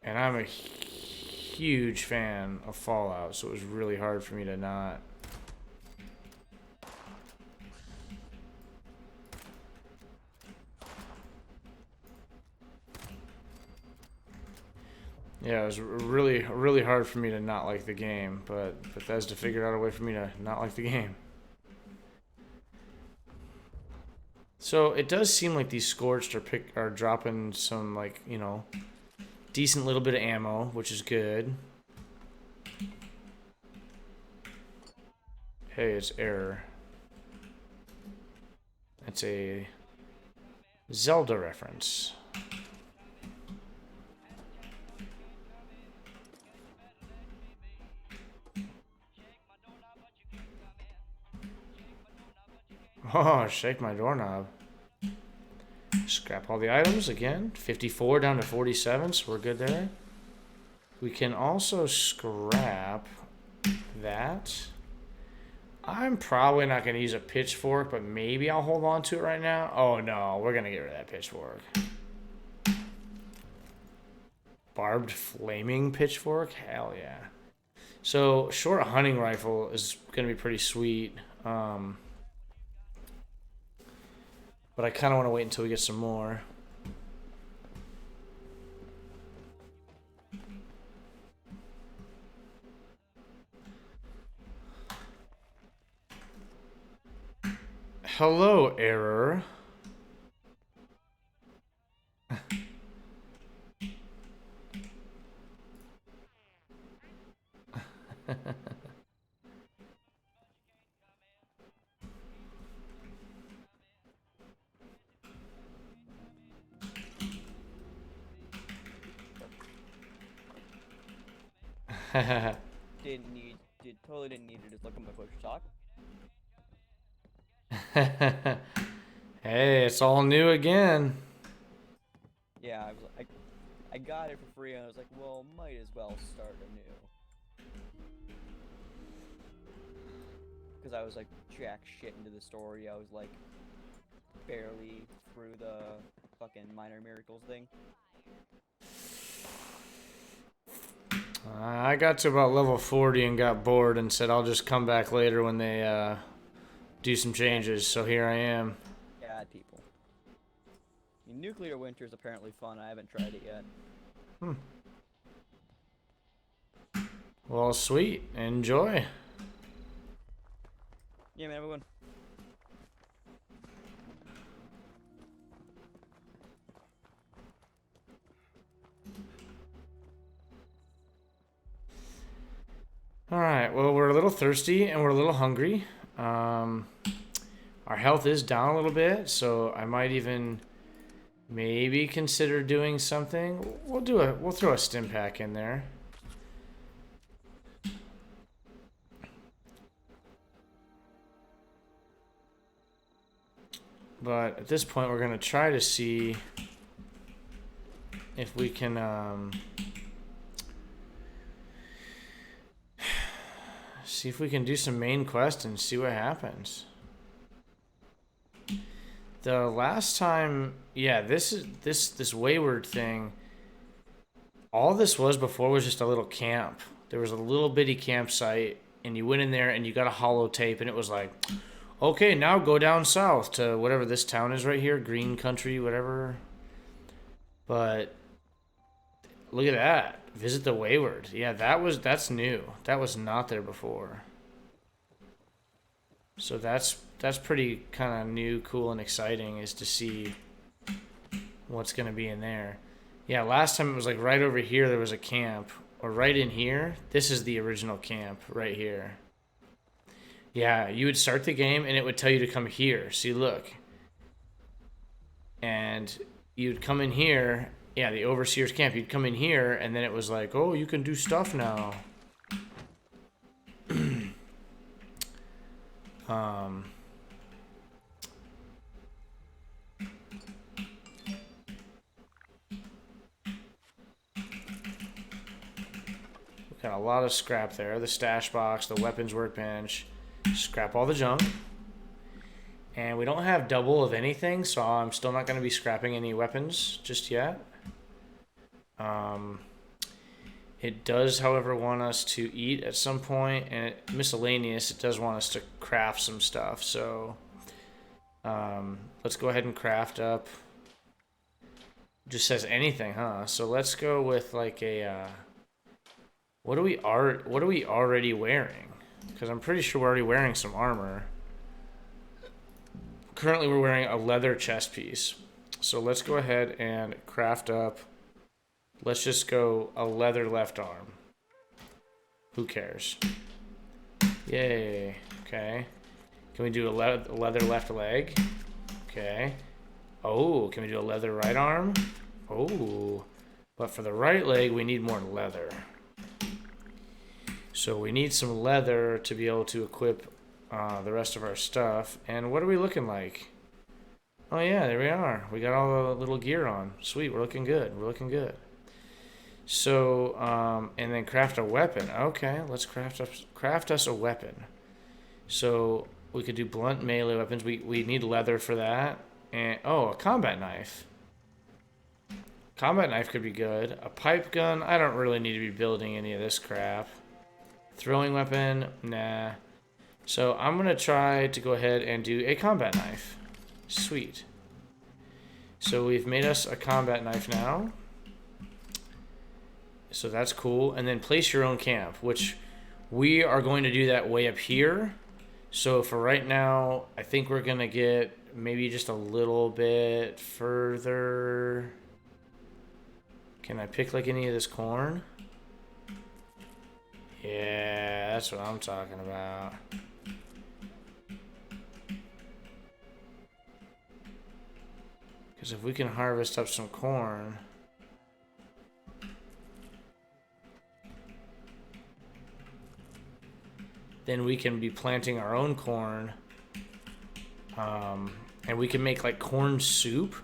And I'm a huge fan of Fallout, so it was really hard for me to not. Yeah, it was really hard for me to not like the game, but Bethesda figured out a way for me to not like the game. So it does seem like these Scorched are dropping some, like, you know, decent little bit of ammo, which is good. Hey, it's error. It's a Zelda reference. Oh, shake my doorknob. Scrap all the items again. 54 down to 47, so we're good there. We can also scrap that. I'm probably not going to use a pitchfork, but maybe I'll hold on to it right now. Oh no, we're going to get rid of that pitchfork. Barbed flaming pitchfork? Hell yeah. So, short hunting rifle is going to be pretty sweet. But I kind of want to wait until we get some more. Hello, error. Totally didn't need to just look at my push talk. Hey, it's all new again. Yeah, I got it for free and I was like, well, might as well start anew. Because I was like jack shit into the story. I was like barely through the fucking minor miracles thing. I got to about level 40 and got bored and said I'll just come back later when they do some changes. So here I am. Bad people. I mean, Nuclear Winter is apparently fun. I haven't tried it yet. Well, sweet. Enjoy. Yeah, man, everyone. Alright, well, we're a little thirsty and we're a little hungry. Our health is down a little bit, so I might even maybe consider doing something. We'll throw a stim pack in there. But at this point, we're going to try to see if we can see if we can do some main quest and see what happens. The last time, yeah, this wayward thing, all this was before was just a little camp. There was a little bitty campsite, and you went in there and you got a holotape, and it was like, okay, now go down south to whatever this town is right here, Green Country, whatever. But look at that. Visit the Wayward. Yeah, that's new. That was not there before. So that's pretty kind of new, cool, and exciting, is to see what's going to be in there. Yeah, last time it was like right over here there was a camp. Or right in here. This is the original camp right here. Yeah, you would start the game and it would tell you to come here. See, look. And you'd come in here. Yeah, the Overseer's camp. You'd come in here and then it was like, oh, you can do stuff now. Got a lot of scrap there. The stash box, the weapons workbench. Scrap all the junk. And we don't have double of anything, so I'm still not going to be scrapping any weapons just yet. It does, however, want us to eat at some point, and miscellaneous, it does want us to craft some stuff. So let's go ahead and craft up. Just says anything, huh? So let's go with like a... What are we already wearing? Because I'm pretty sure we're already wearing some armor. Currently, we're wearing a leather chest piece. So let's go ahead and craft up. Let's just go a leather left arm. Who cares? Yay. Okay. Can we do a leather left leg? Okay. Oh, can we do a leather right arm? Oh. But for the right leg, we need more leather. So we need some leather to be able to equip the rest of our stuff. And what are we looking like? Oh yeah, there we are. We got all the little gear on. Sweet, we're looking good. We're looking good. So, and then craft a weapon. Okay, let's craft us a weapon. So we could do blunt melee weapons. We need leather for that. And oh, a combat knife. Combat knife could be good. A pipe gun. I don't really need to be building any of this crap. Throwing weapon. Nah. So I'm gonna try to go ahead and do a combat knife. Sweet. So we've made us a combat knife now. So that's cool. And then place your own camp, which we are going to do that way up here. So for right now, I think we're going to get maybe just a little bit further. Can I pick like any of this corn? Yeah, that's what I'm talking about. Because if we can harvest up some corn... then we can be planting our own corn. And we can make like corn soup.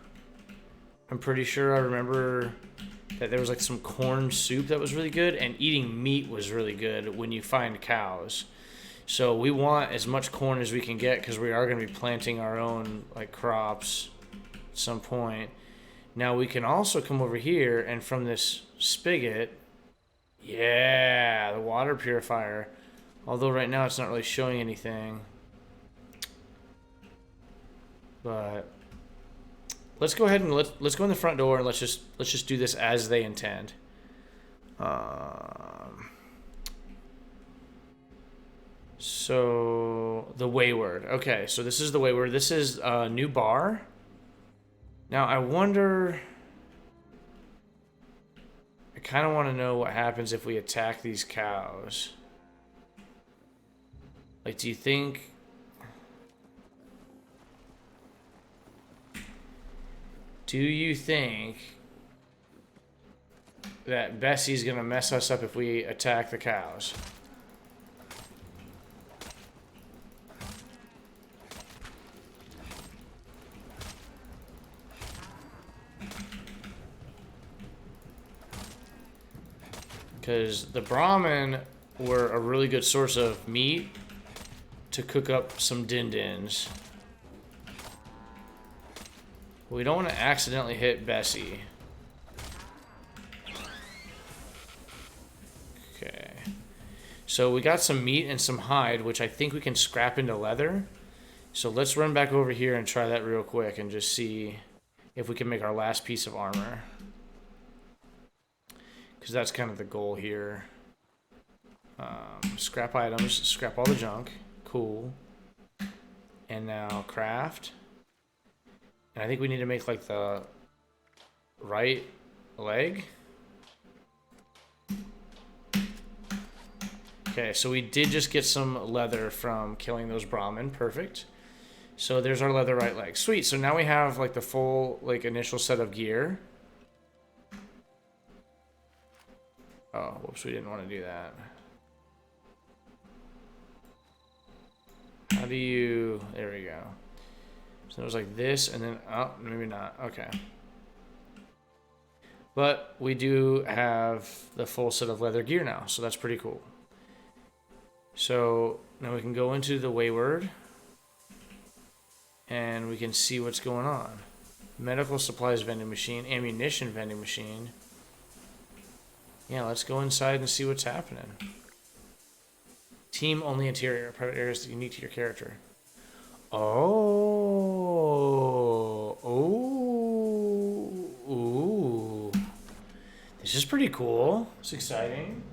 I'm pretty sure I remember that there was like some corn soup that was really good, and eating meat was really good when you find cows. So we want as much corn as we can get because we are going to be planting our own like crops at some point. Now we can also come over here and from this spigot, yeah, the water purifier. Although right now it's not really showing anything. But let's go ahead and let's go in the front door and let's just do this as they intend. So the Wayward. Okay, so this is the Wayward. This is a new bar. Now I wonder. I kind of want to know what happens if we attack these cows. Like, do you think... Do you think that Bessie's gonna mess us up if we attack the cows? Because the Brahmin were a really good source of meat to cook up some din-dins. We don't want to accidentally hit Bessie. Okay. So we got some meat and some hide, which I think we can scrap into leather. So let's run back over here and try that real quick and just see if we can make our last piece of armor. Because that's kind of the goal here. Scrap items, scrap all the junk. Cool. And now craft. And I think we need to make like the right leg. Okay, so we did just get some leather from killing those Brahmin. Perfect. So there's our leather right leg. Sweet. So now we have like the full like initial set of gear. Oh, whoops, we didn't want to do that. How do you... There we go. So it was like this, and then... Oh, maybe not. Okay. But we do have the full set of leather gear now, so that's pretty cool. So now we can go into the Wayward, and we can see what's going on. Medical supplies vending machine, ammunition vending machine. Yeah, let's go inside and see what's happening. Team only interior. Private areas unique to your character. Oh. Oh. Ooh. This is pretty cool. It's exciting.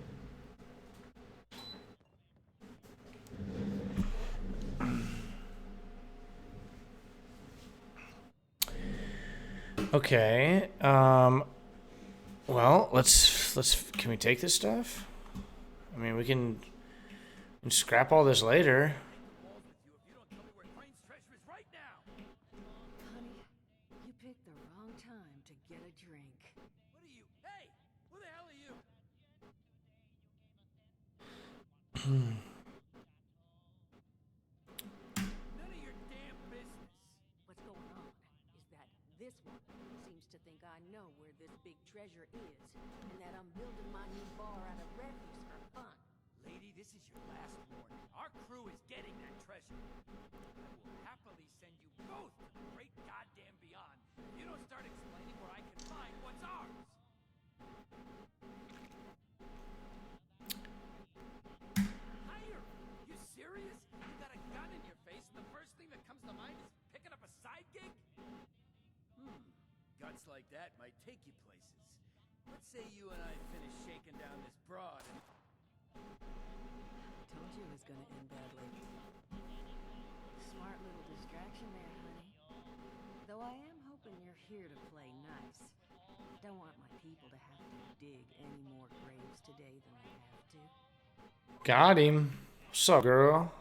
Okay. Well, let's can we take this stuff? I mean, we can scrap all this later. Honey, you picked the wrong time to get a drink. What are you? Hey! Who the hell are you? treasure is, and that I'm building my new bar out of refuse for fun. Lady, this is your last warning. Our crew is getting that treasure. I will happily send you both to the great goddamn beyond if you don't start explaining where I can find what's ours. Hire? You serious? You got a gun in your face and the first thing that comes to mind is picking up a side gig? Guts like that might take you places. Let's say you and I finish shaking down this broad and... Told you it was gonna end badly. Smart little distraction there, honey. Though I am hoping you're here to play nice. Don't want my people to have to dig any more graves today than they have to. Got him. What's up, girl?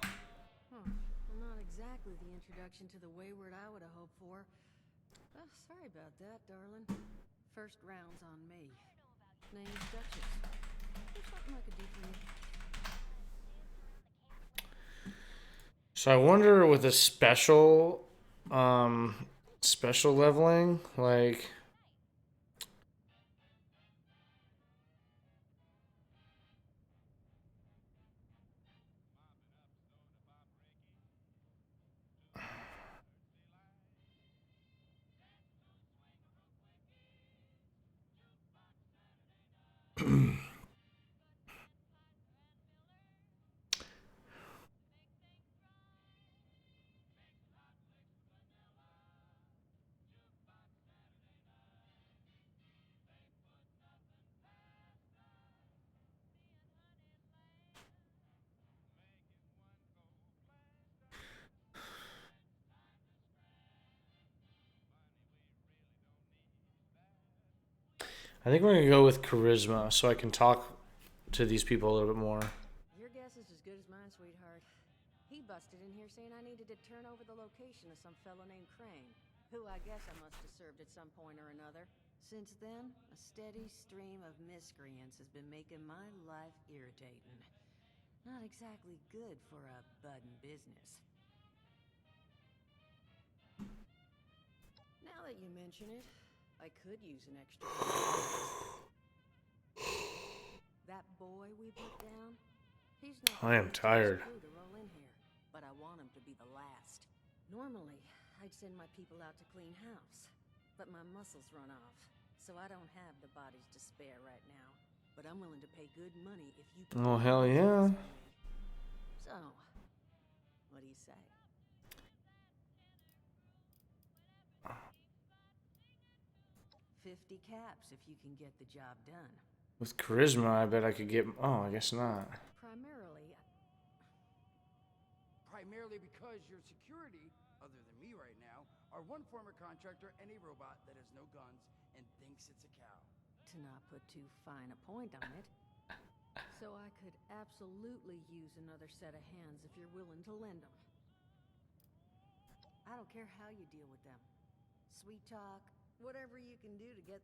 Well, not exactly the introduction to the wayward I would have hoped for. Oh, sorry about that, darling. First round's on me. Name's Duchess. There's something I could do for you. So I wonder with a special leveling, like I think we're gonna go with charisma so I can talk to these people a little bit more. Your guess is as good as mine, sweetheart. He busted in here saying I needed to turn over the location of some fellow named Crane, who I guess I must have served at some point or another. Since then, a steady stream of miscreants has been making my life irritating. Not exactly good for a budding business. Now that you mention it, I could use an extra. That boy we put down, he's not I am tired. to roll in here, but I want him to be the last. Normally, I'd send my people out to clean house, but my muscles run off, so I don't have the bodies to spare right now. But I'm willing to pay good money if you can. Oh hell yeah. So, what do you say? $50 caps if you can get the job done. With charisma, I bet I could get. Oh, I guess not. Primarily because your security, other than me right now, are one former contractor and a robot that has no guns and thinks it's a cow. To not put too fine a point on it. So I could absolutely use another set of hands if you're willing to lend them. I don't care how you deal with them. Sweet talk, whatever you can do to get...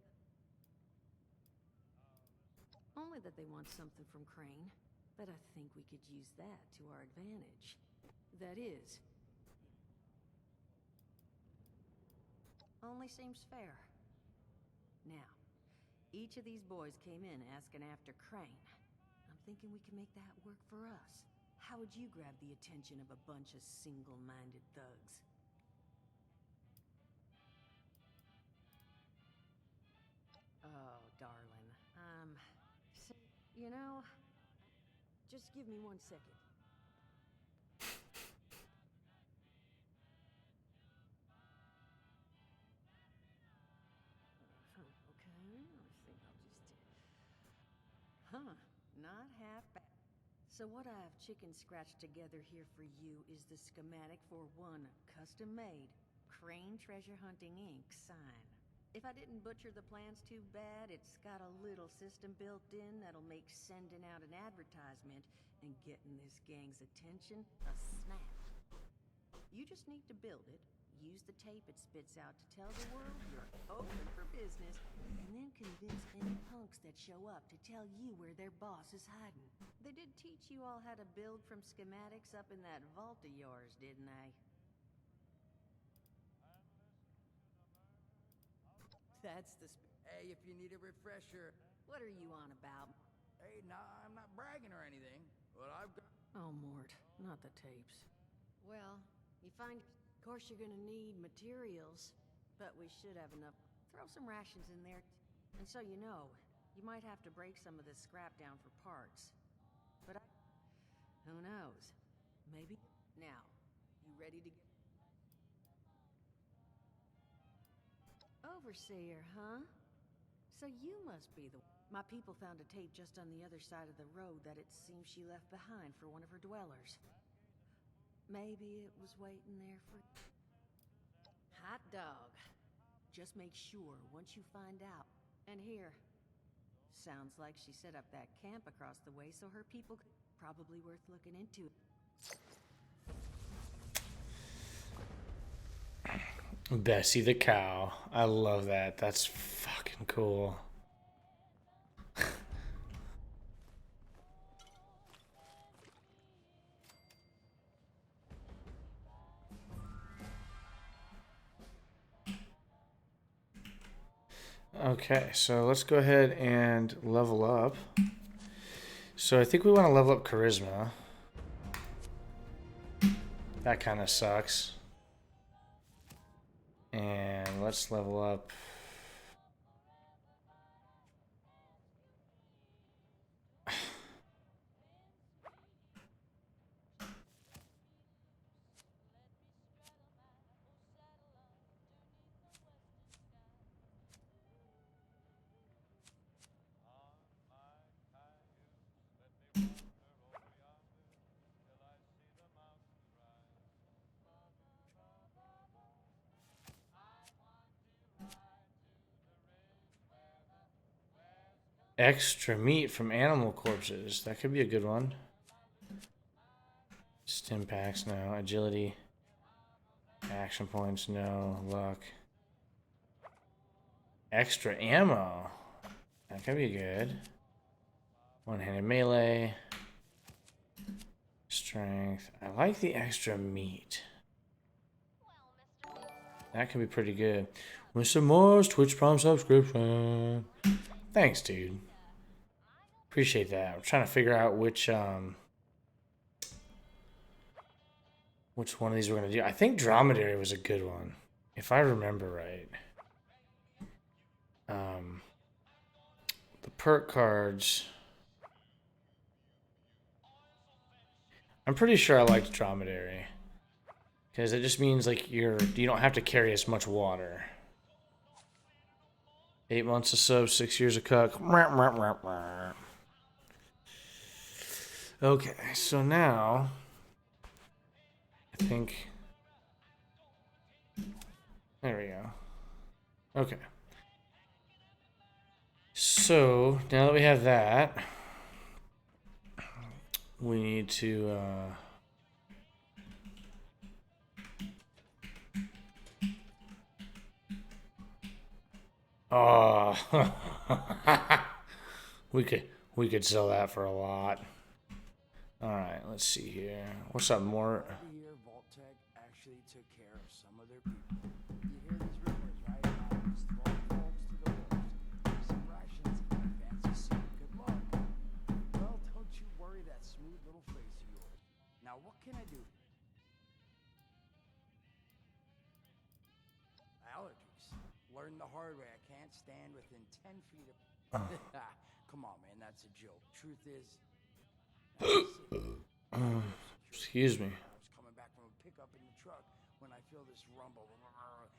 Only that they want something from Crane, but I think we could use that to our advantage. That is... only seems fair. Now, each of these boys came in asking after Crane. I'm thinking we can make that work for us. How would you grab the attention of a bunch of single-minded thugs? Oh, darling. You know, just give me 1 second. Okay, I think I'll just... Huh, not half bad. So what I've chicken scratched together here for you is the schematic for one custom-made Crane Treasure Hunting Inc. sign. If I didn't butcher the plans too bad, it's got a little system built in that'll make sending out an advertisement and getting this gang's attention a snap. You just need to build it, use the tape it spits out to tell the world you're open for business, and then convince any punks that show up to tell you where their boss is hiding. They did teach you all how to build from schematics up in that vault of yours, didn't they? That's the Hey, if you need a refresher. What are you on about? Hey, nah, I'm not bragging or anything, but I've got. Oh, Mort, not the tapes. Well, you find... Of course you're gonna need materials, but we should have enough. Throw some rations in there. And so you know, you might have to break some of this scrap down for parts. But who knows? Maybe... Now, you ready to get... Overseer, huh? So you must be the... My people found a tape just on the other side of the road that it seems she left behind for one of her dwellers. Maybe it was waiting there for... Hot dog. Just make sure once you find out. And here. Sounds like she set up that camp across the way so her people could... Probably worth looking into. Bessie the cow. I love that. That's fucking cool. Okay, so let's go ahead and level up. So I think we want to level up charisma. That kind of sucks. And let's level up. Extra meat from animal corpses. That could be a good one. Stim packs, no. Agility. Action points, no. Luck. Extra ammo. That could be good. One-handed melee. Strength. I like the extra meat. That could be pretty good. With some more Twitch Prime subscription. Thanks, dude. Appreciate that. I'm trying to figure out which one of these we're gonna do. I think dromedary was a good one, if I remember right. The perk cards. I'm pretty sure I liked dromedary because it just means like you don't have to carry as much water. 8 months of sub, 6 years of cuck. Okay, so now I think there we go. Okay. So now that we have that, we need to we could sell that for a lot. All right, let's see here. What's up, more? Here, Vault-Tec actually took care of some of their people. You hear these rumors, right? Just throwing folks to the wolves. Some rations and a fancy suit. Good luck. Well, don't you worry that smooth little face of yours. Now, what can I do? Allergies. Learned the hard way. I can't stand within 10 feet of... Come on, man, that's a joke. Truth is... Excuse me. I was coming back from a pickup in the truck when I feel this rumble, and then quiet.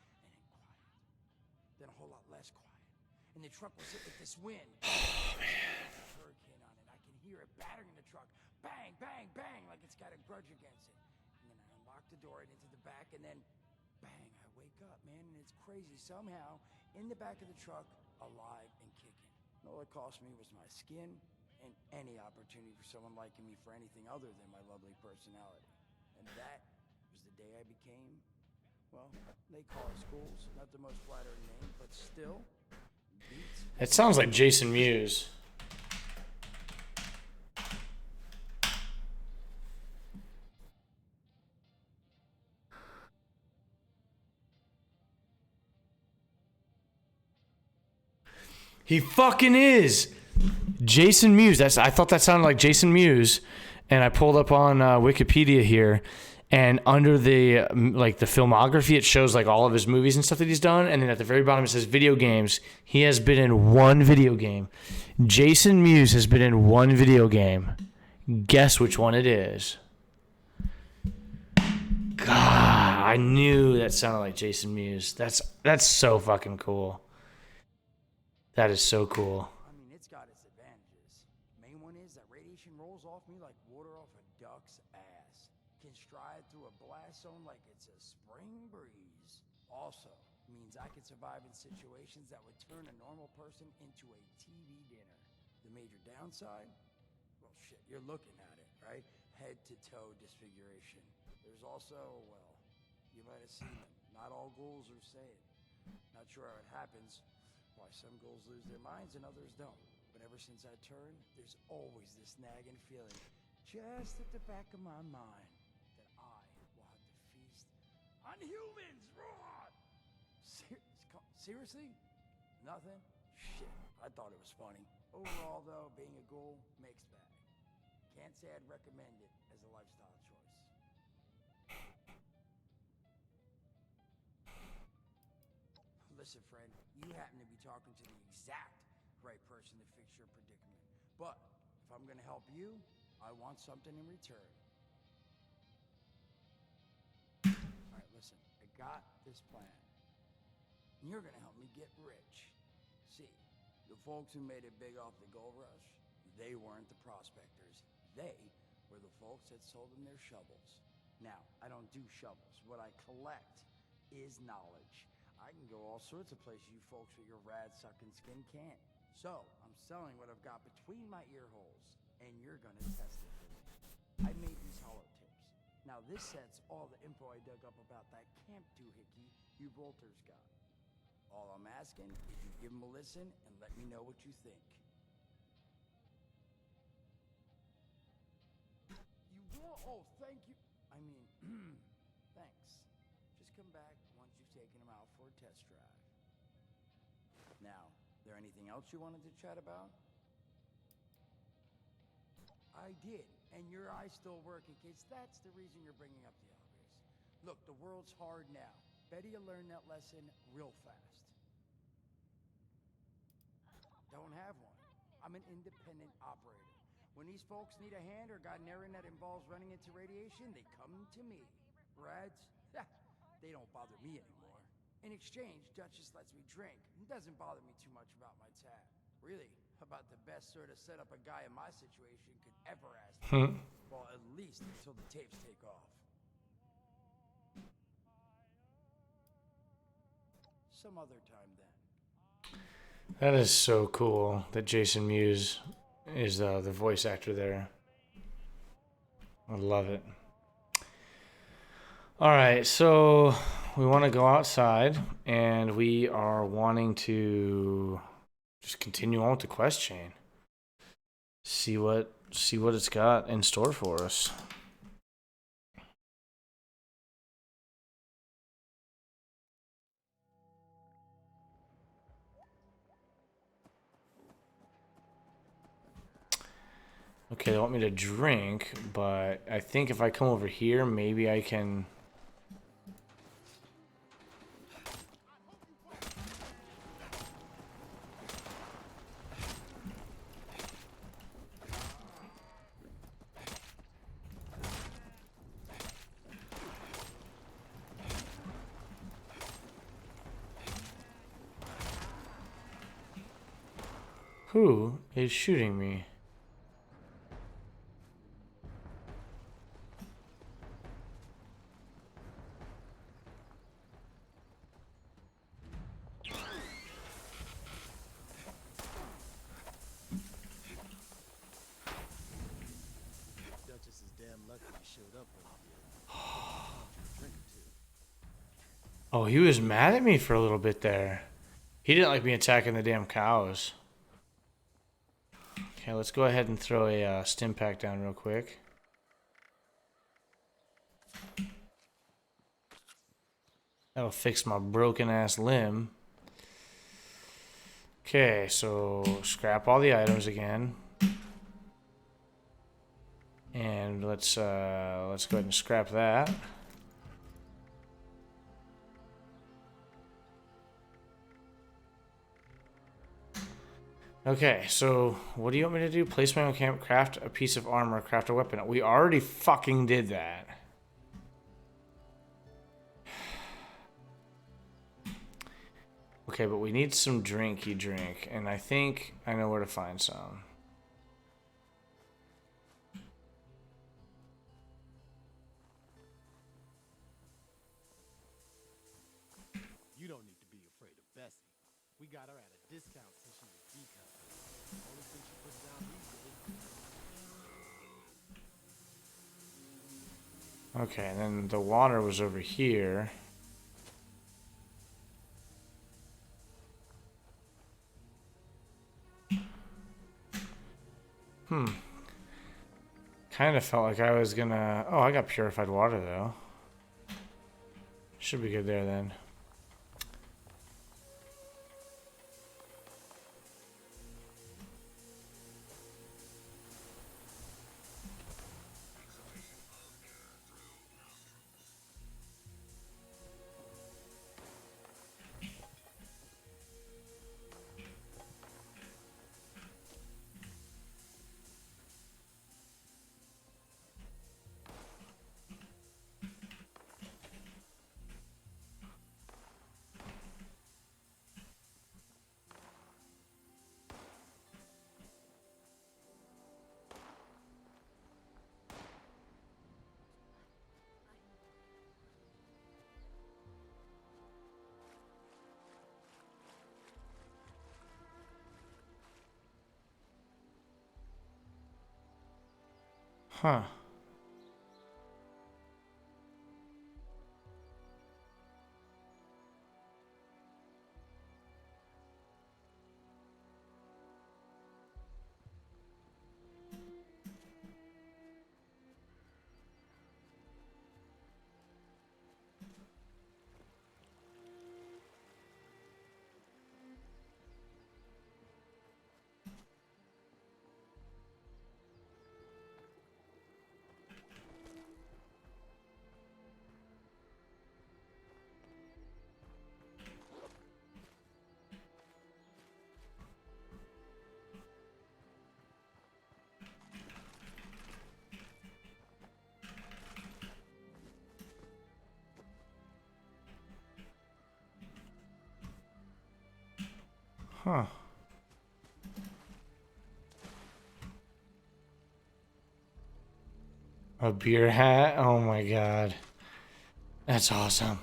Then a whole lot less quiet. And the truck was hit with this wind. Oh, man. Hurricane on it. I can hear it battering the truck. Bang, bang, bang, like it's got a grudge against it. And then I unlock the door and into the back, and then bang, I wake up, man, and it's crazy. Somehow, in the back of the truck, alive and kicking. All it cost me was my skin and any opportunity for someone liking me for anything other than my lovely personality. And that was the day I became, well, they call it schools, not the most flattering name, but still, beats. It sounds like Jason Mewes. He fucking is. Jason Mewes. I thought that sounded like Jason Mewes, and I pulled up on Wikipedia here, and under the the filmography, it shows like all of his movies and stuff that he's done, and then at the very bottom it says video games. He has been in one video game. Jason Mewes has been in one video game. Guess which one it is. God, I knew that sounded like Jason Mewes. That's so fucking cool. That is so cool. I mean, it's got its advantages. Main one is that radiation rolls off me like water off a duck's ass. Can stride through a blast zone like it's a spring breeze. Also, means I can survive in situations that would turn a normal person into a TV dinner. The major downside? Well, shit, you're looking at it, right? Head to toe disfiguration. There's also, well, you might have seen them. Not all ghouls are sane. Not sure how it happens. Why some ghouls lose their minds and others don't. But ever since I turned, there's always this nagging feeling just at the back of my mind that I will have to feast on humans. Raw! Seriously? Nothing? Shit, I thought it was funny. Overall, though, being a ghoul, mixed bag. Can't say I'd recommend it as a lifestyle choice. Listen, friend, you happen to be talking to the exact right person to fix your predicament. But if I'm gonna help you, I want something in return. Alright, listen, I got this plan. You're gonna help me get rich. See, the folks who made it big off the gold rush, they weren't the prospectors. They were the folks that sold them their shovels. Now, I don't do shovels. What I collect is knowledge. I can go all sorts of places you folks with your rad-sucking skin can't. So, I'm selling what I've got between my ear holes, and you're gonna test it for me. I made these holotapes. Now, this set's all the info I dug up about that camp doohickey you bolters got. All I'm asking is you give them a listen and let me know what you think. You will? Oh, thank you. I mean, thanks. Just come back once you've taken them out for a test drive. Now, there anything else you wanted to chat about? I did, and your eyes still work in case that's the reason you're bringing up the obvious. Look, the world's hard now. Better you learn that lesson real fast. Don't have one. I'm an independent operator. When these folks need a hand or got an errand that involves running into radiation, they come to me. Rads? They don't bother me anymore. In exchange, Duchess lets me drink. It doesn't bother me too much about my tab. Really, about the best sort of setup a guy in my situation could ever ask for. Well, at least until the tapes take off. Some other time then. That is so cool that Jason Mewes is the voice actor there. I love it. All right, so we want to go outside, and we are wanting to just continue on with the quest chain. See what it's got in store for us. Okay, they want me to drink, but I think if I come over here, maybe I can... Who is shooting me? Duchess is damn lucky you showed up over here. Drink or two. Oh, he was mad at me for a little bit there. He didn't like me attacking the damn cows. Okay, let's go ahead and throw a stim pack down real quick. That'll fix my broken ass limb. Okay, so scrap all the items again. And let's go ahead and scrap that. Okay, so what do you want me to do? Place my own camp, craft a piece of armor, craft a weapon. We already fucking did that. Okay, but we need some drinky drink, and I think I know where to find some. You don't need to be afraid of Bessie. We got her at a discount since she was decoming. Only thing she puts down these days. Okay, and then the water was over here. Kind of felt like I was gonna... Oh, I got purified water, though. Should be good there, then. Huh. Huh. A beer hat? Oh my god. That's awesome.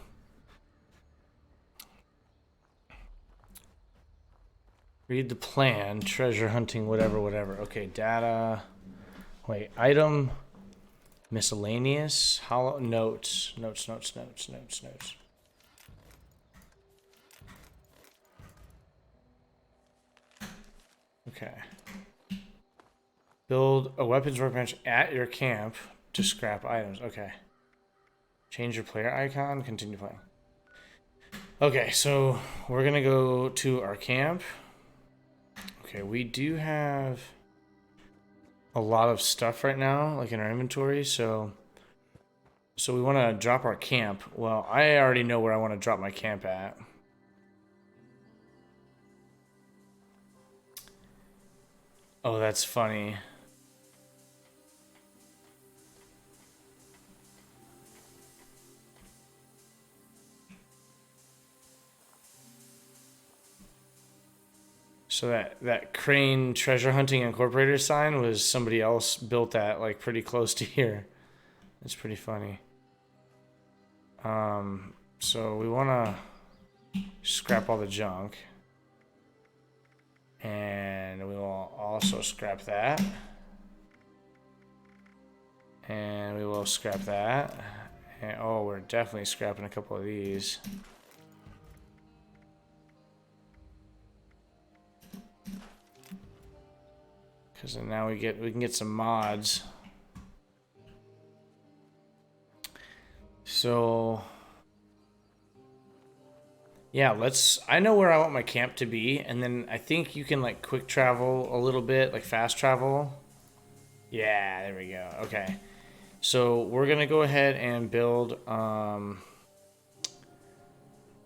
Read the plan. Treasure hunting, whatever, whatever. Okay, data. Wait, item. Miscellaneous. Hollow. Notes. Notes, notes, notes, notes, notes. Okay. Build a weapons workbench at your camp to scrap items. Okay. Change your player icon. Continue playing. Okay, so we're going to go to our camp. Okay, we do have a lot of stuff right now, like in our inventory, so we want to drop our camp. Well, I already know where I want to drop my camp at. Oh, that's funny. So that Crane Treasure Hunting Incorporated sign was somebody else built that like pretty close to here. It's pretty funny. So we want to scrap all the junk. And we will also scrap that. And we will scrap that. And, oh, we're definitely scrapping a couple of these. Because now we can get some mods. So Yeah, let's. I know where I want my camp to be, and then I think you can like quick travel a little bit, like fast travel. Yeah, there we go. Okay. So we're gonna go ahead and build. We're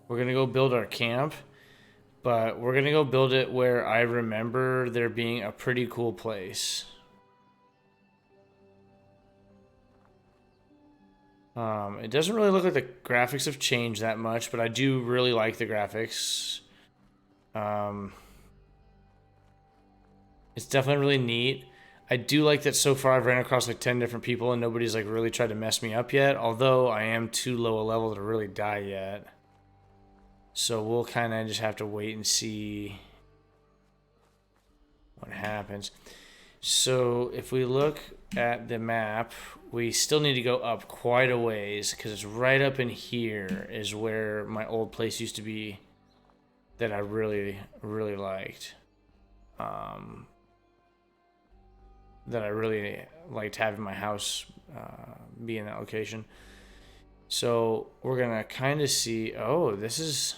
gonna go build our camp, but we're gonna go build it where I remember there being a pretty cool place. It doesn't really look like the graphics have changed that much, but I do really like the graphics. Um, it's definitely really neat. I do like that so far I've ran across like 10 different people and nobody's like really tried to mess me up yet, although I am too low a level to really die yet. So we'll kind of just have to wait and see what happens. So if we look at the map, we still need to go up quite a ways because it's right up in here is where my old place used to be that I really, really liked. That I really liked having my house be in that location. So we're gonna kind of see. Oh, this is.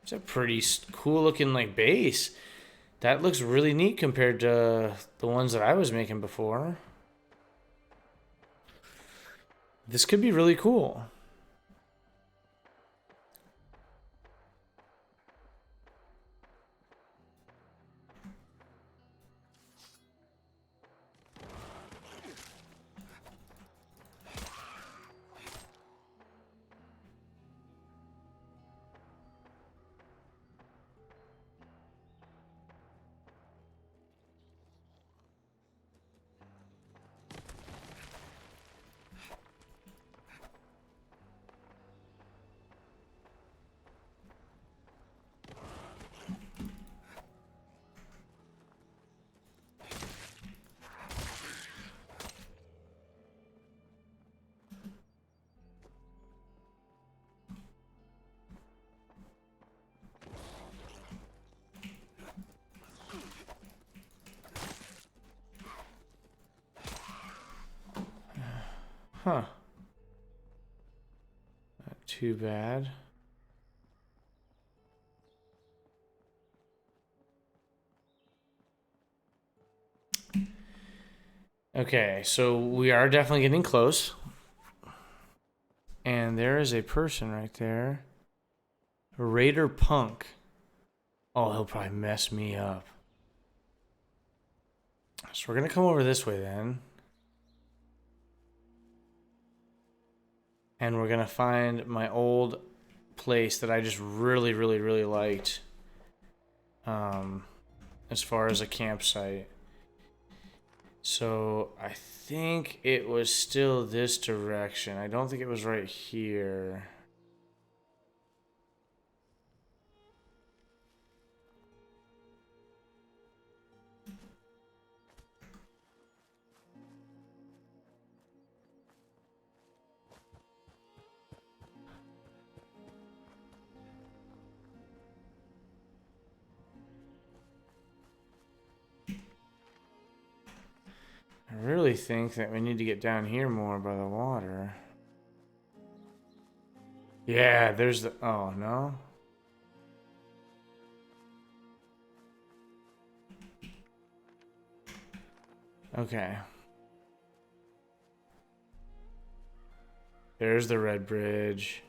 It's a pretty cool looking like base. That looks really neat compared to the ones that I was making before. This could be really cool. Huh. Not too bad. Okay, so we are definitely getting close. And there is a person right there. Raider Punk. Oh, he'll probably mess me up. So we're going to come over this way then. And we're going to find my old place that I just really, really, really liked. As far as a campsite. So I think it was still this direction. I don't think it was right here. I really think that we need to get down here more by the water. Yeah, there's the... Oh, no? Okay. There's the red bridge.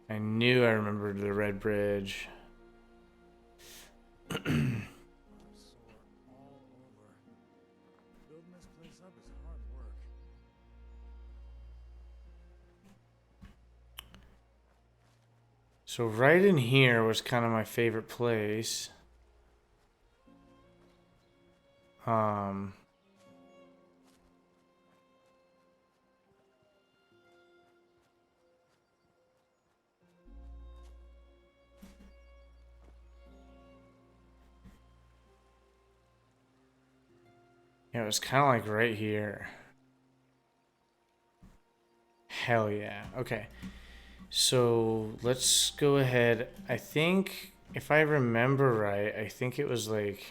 I knew I remembered the red bridge. I'm sore all over. Building this place up is hard work. So right in here was kind of my favorite place. Yeah, it was kind of like right here. Hell yeah. Okay. So let's go ahead. I think if I remember right, I think it was like...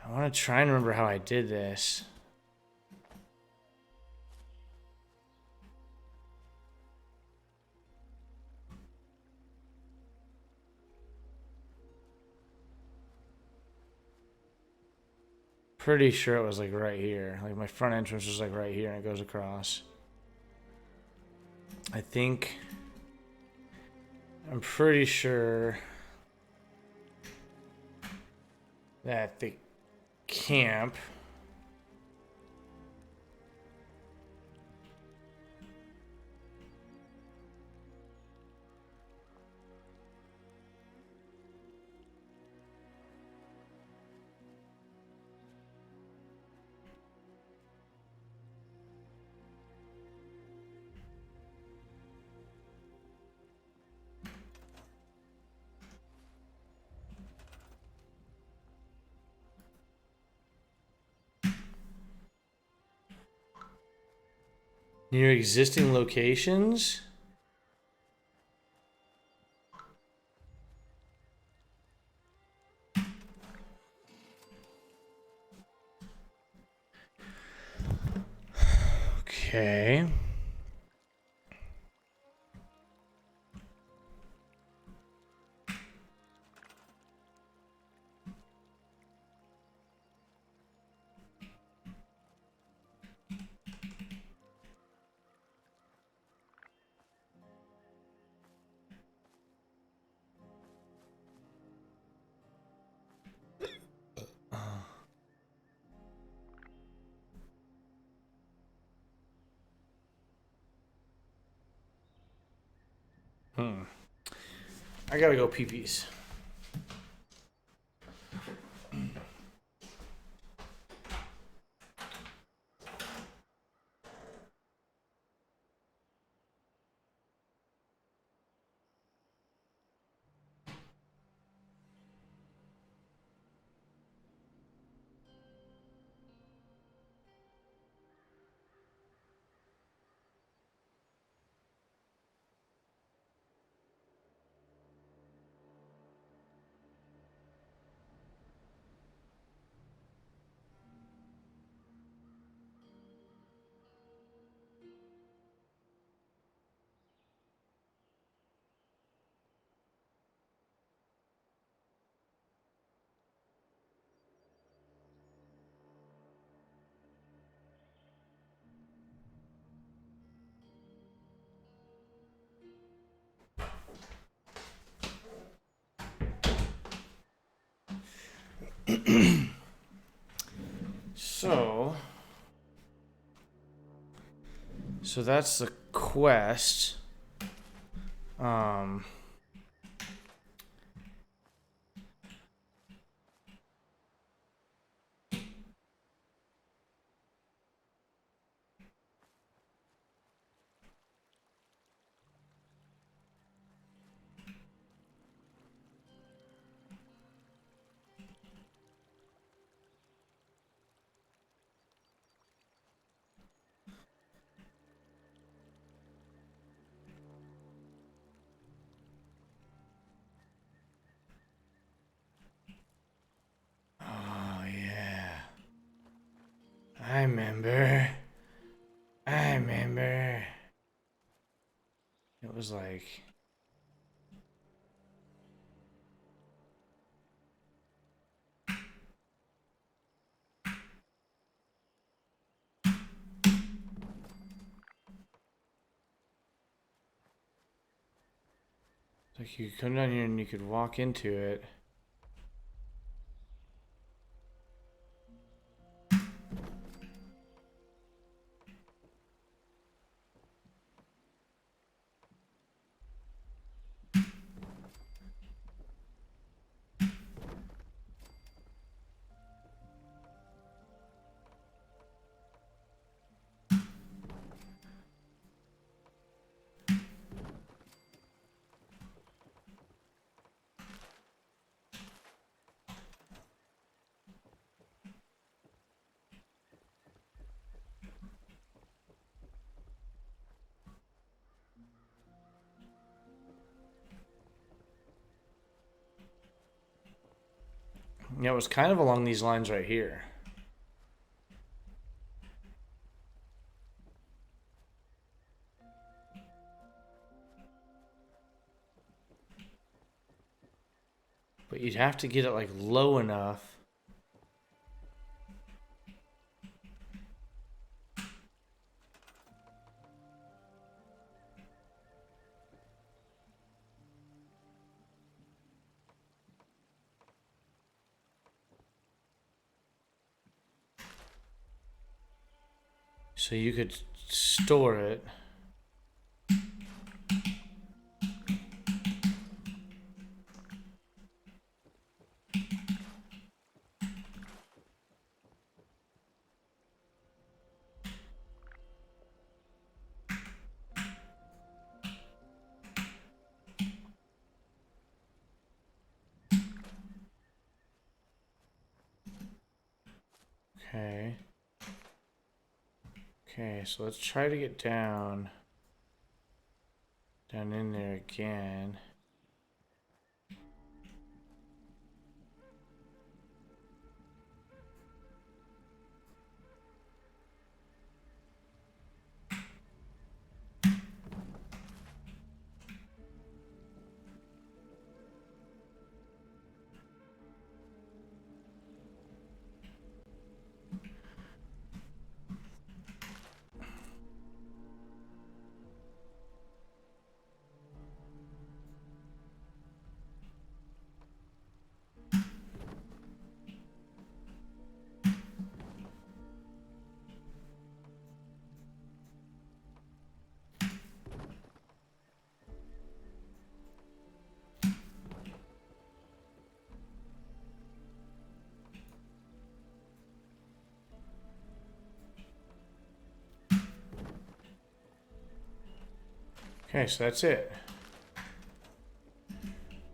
I want to try and remember how I did this. Pretty sure it was like right here. Like my front entrance was like right here and it goes across. I think... I'm pretty sure that the camp... near existing locations? Okay. I gotta go pee-pees. So... So that's the quest. Oh, yeah. I remember. I remember. It was like... Like you could come down here and you could walk into it. Yeah, it was kind of along these lines right here. But you'd have to get it like low enough. So you could store it. Okay. Okay, so let's try to get down in there again. Okay, so that's it.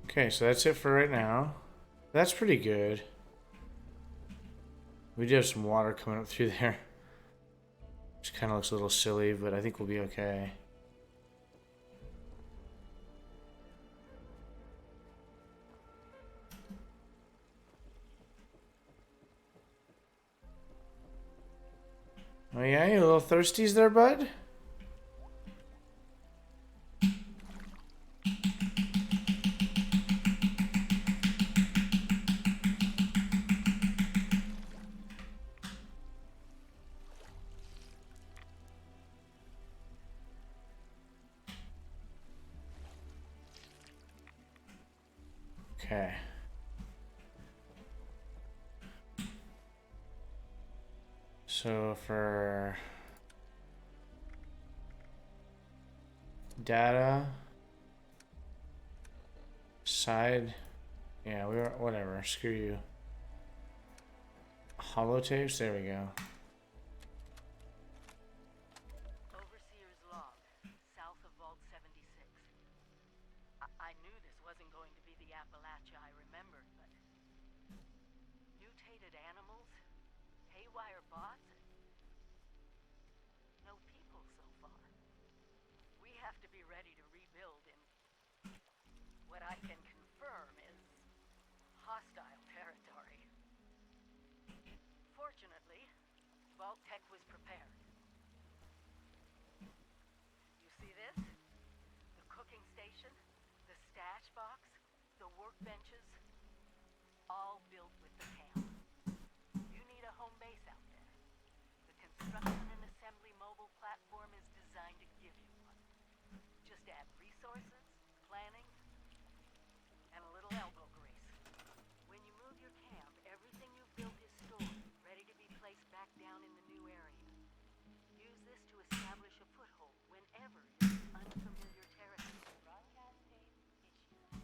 Okay, so that's it for right now. That's pretty good. We do have some water coming up through there. Which kind of looks a little silly, but I think we'll be okay. Oh yeah, you a little thirsties there, bud? Okay. So for data side, yeah, we were whatever. Screw you. Holotapes. There we go. Overseer's log, south of Vault 76. I knew this wasn't going to be the Appalachia I remembered, but mutated animals, haywire bots, no people so far. We have to be ready to rebuild in what I can confirm is hostile territory. Fortunately, Vault Tech was prepared. You see this? The cooking station, the stash box, the workbenches, all built with the camp. You need a home base out there. The construction and assembly mobile platform is designed to give you one. Just add resources, planning, and a little elbow grease. When you move your camp, everything you've built is stored, ready to be placed back down in the new area. Use this to establish a foothold whenever you're in unfamiliar territory. Broadcast tape issued.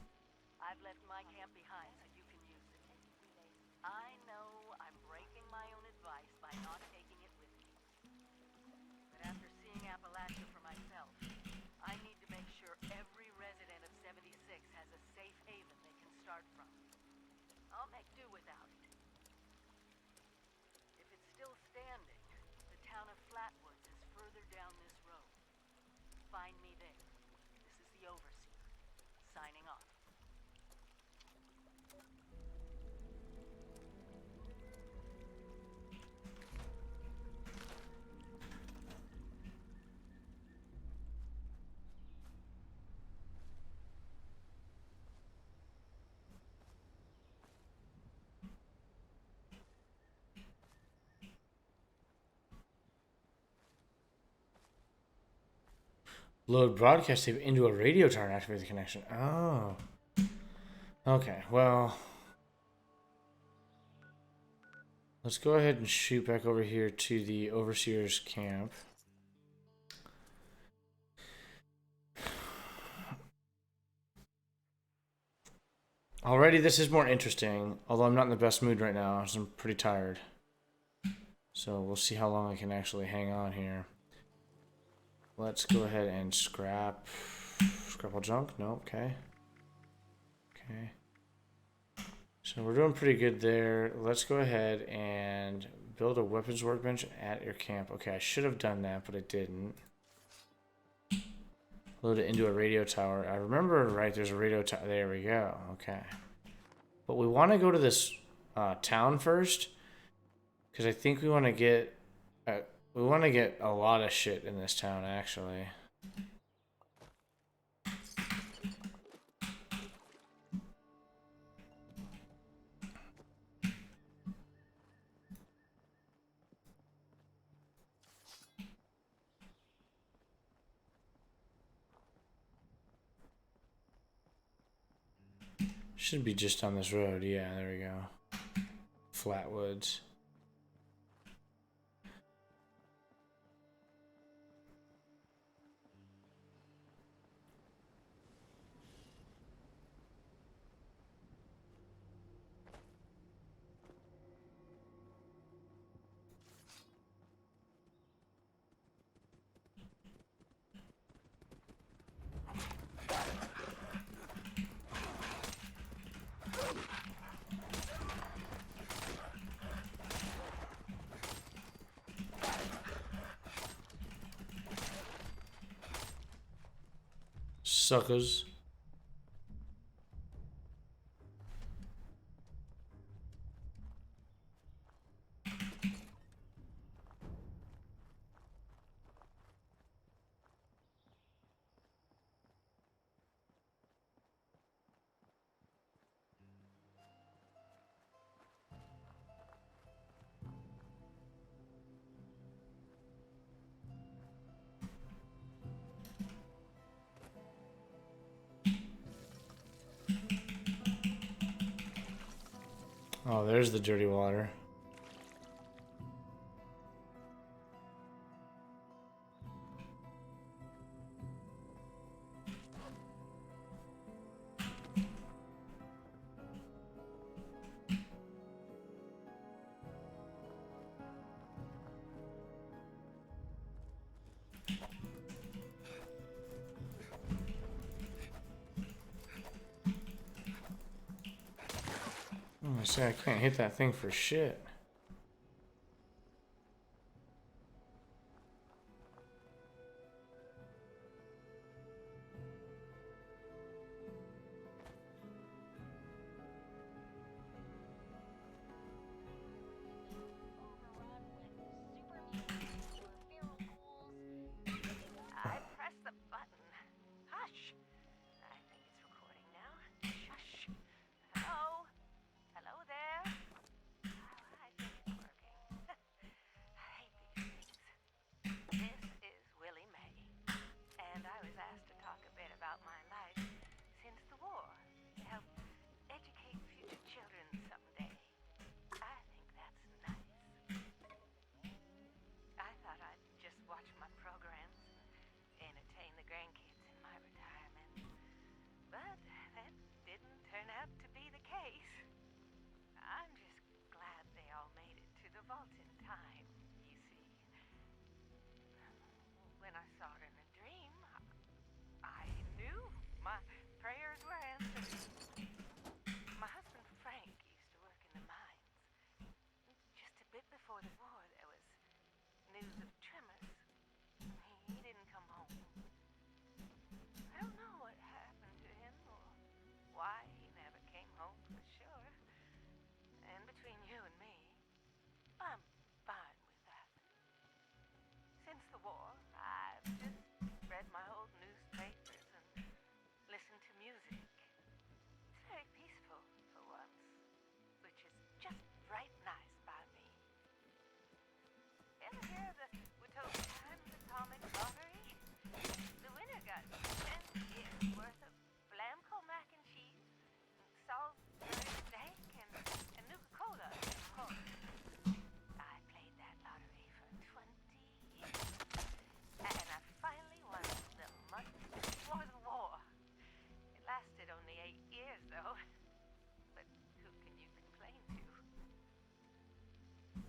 I've left my camp behind so you can use it. I know I'm breaking my own advice by not taking it with me. But after seeing Appalachia for myself, I need to make sure every resident of 76 has a safe haven they can start from. I'll make do without it. If it's still standing, the town of Flatwoods is further down this road. Find me there. This is the Overseer, signing off. Load broadcast tape into a radio tower and activate the connection. Oh. Okay, well. Let's go ahead and shoot back over here to the Overseer's camp. Already this is more interesting, although I'm not in the best mood right now, so I'm pretty tired. So we'll see how long I can actually hang on here. Let's go ahead and scrap all junk. No, okay. Okay. So we're doing pretty good there. Let's go ahead and build a weapons workbench at your camp. Okay, I should have done that, but I didn't. Load it into a radio tower. I remember, right, there's a radio tower. There we go. Okay. But we want to go to this town first, because I think we want to get a lot of shit in this town, actually. Should be just on this road. Yeah, there we go. Flatwoods. Suckers. Oh, there's the dirty water. Oh, I say I can't hit that thing for shit. I pressed the button. Hush. I think it's recording now. Shush. Hello? Hello there? All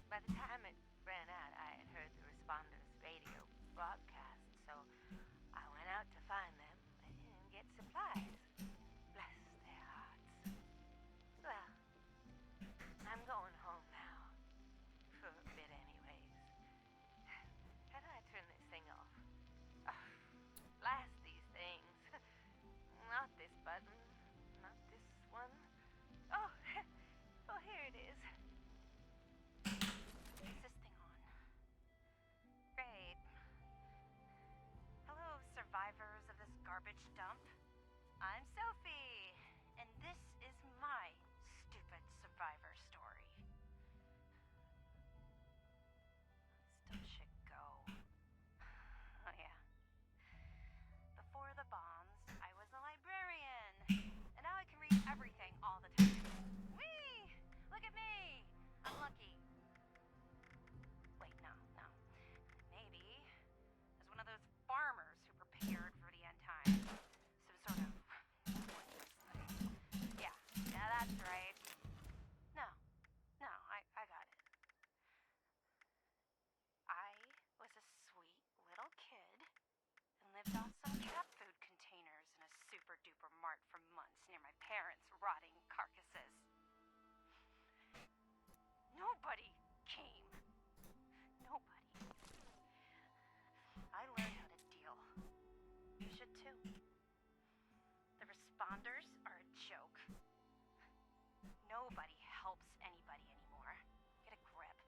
By the time it ran out, I had heard the responders' radio broadcast, so I went out to find them and get supplies. Bless their hearts. Well, I'm going home now. For a bit, anyways. How do I turn this thing off? Oh, blast these things. Not this button. Not this one. Oh, oh, here it is. Is this thing on? Great. Hello, survivors of this garbage dump. I'm Sophie, and this is my stupid survivor story. Still should go. Oh, yeah. Before the bombs, I was a librarian, and now I can read everything all the time. Whee! Look at me! I'm lucky. Wait, no. Maybe as one of those farmers who prepared for the end times. Some sort of Yeah, that's right. No, I got it. I was a sweet little kid and lived off some cat food containers in a super duper mart for months near my parents' rotting carcasses. Nobody came. Nobody. I learned how to deal. You should too. The responders are a joke. Nobody helps anybody anymore. Get a grip.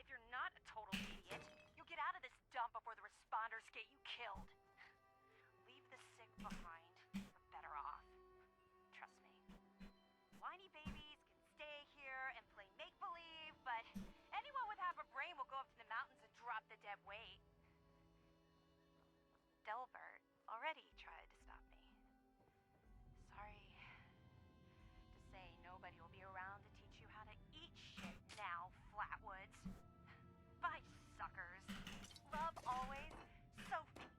If you're not a total idiot, you'll get out of this dump before the responders get you killed. Leave the sick behind. We're better off. Trust me. Whiny babies can stay here and play make-believe, but anyone with half a brain will go up to the mountains and drop the dead weight. Delbert already tried to stop me. Sorry to say nobody will be around to teach you how to eat shit now, Flatwoods. Bye, suckers. Love always, Sophie.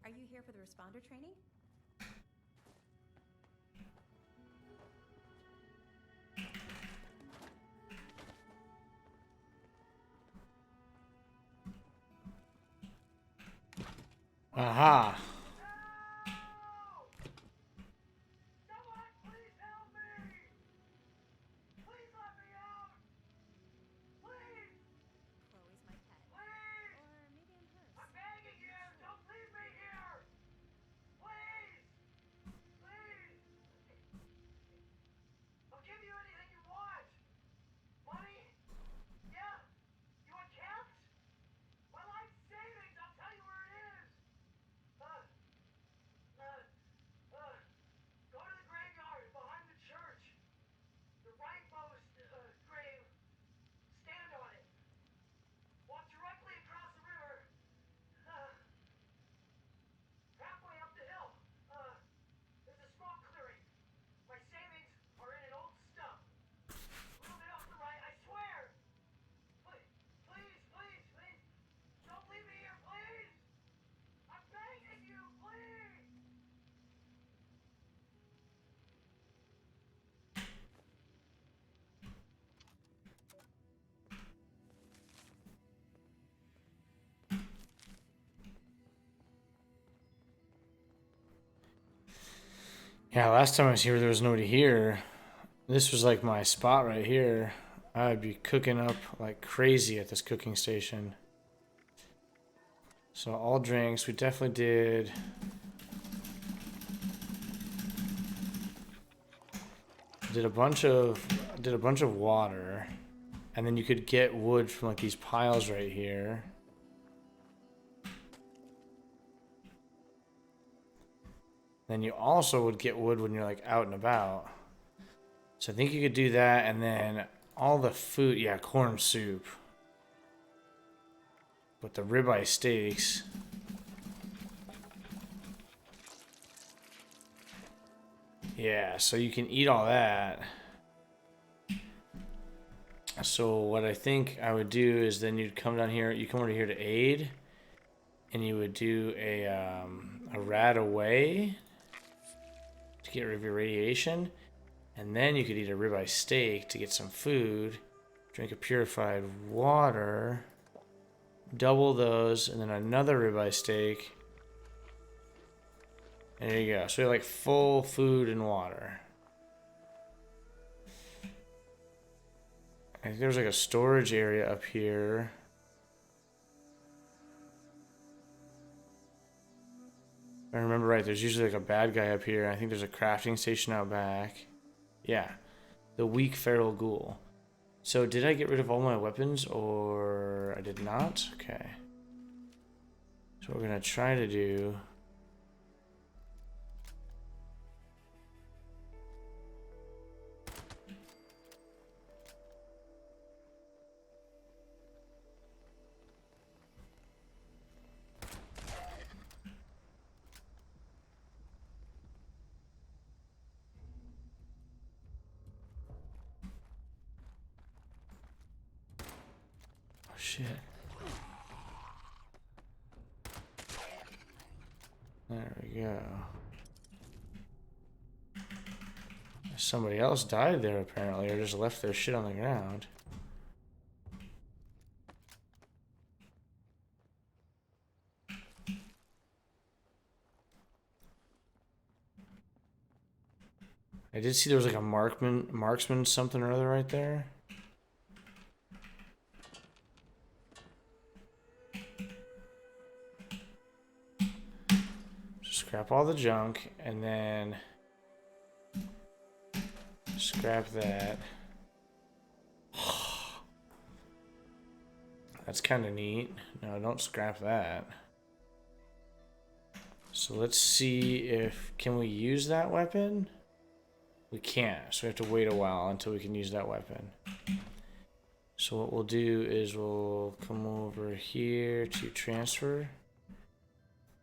Are you here for the responder training? Aha. Someone, please help me! Please let me out! Please! Chloe's my pet. Please! Or maybe I'm hers. I'm begging you! Don't leave me here! Please! Please! I'll give you anything you want! Money? Yeah? You want cats? My life savings! I'll tell you where it is! Go to the graveyard behind the church. The rightmost grave. Stand on it. Walk directly across the river. Halfway up the hill. There's a small clearing. My savings are in an old stump. A little bit off the right, I swear. Please, please, please, please. Don't leave me here, please. I'm begging you, please. Yeah, last time I was here, there was nobody here. This was like my spot right here. I'd be cooking up like crazy at this cooking station. So all drinks, we definitely did. Did a bunch of water, and then you could get wood from like these piles right here. Then you also would get wood when you're like out and about. So I think you could do that, and then all the food, yeah, corn soup. But the ribeye steaks. Yeah, so you can eat all that. So what I think I would do is then you'd come down here, you come over here to aid, and you would do a rat away to get rid of your radiation, and then you could eat a ribeye steak to get some food, drink a purified water, double those, and then another ribeye steak. And there you go. So you're like full food and water. I think there's like a storage area up here. If I remember right, there's usually like a bad guy up here. I think there's a crafting station out back. Yeah. The weak feral ghoul. So did I get rid of all my weapons or I did not? Okay. So what we're gonna try to do. Oh shit. There we go. Somebody else died there apparently, or just left their shit on the ground. I did see there was like a marksman something or other right there. Scrap all the junk and then scrap that. That's kind of neat. No, don't scrap that. So let's see if, can we use that weapon? We can't, so we have to wait a while until we can use that weapon. So what we'll do is we'll come over here to transfer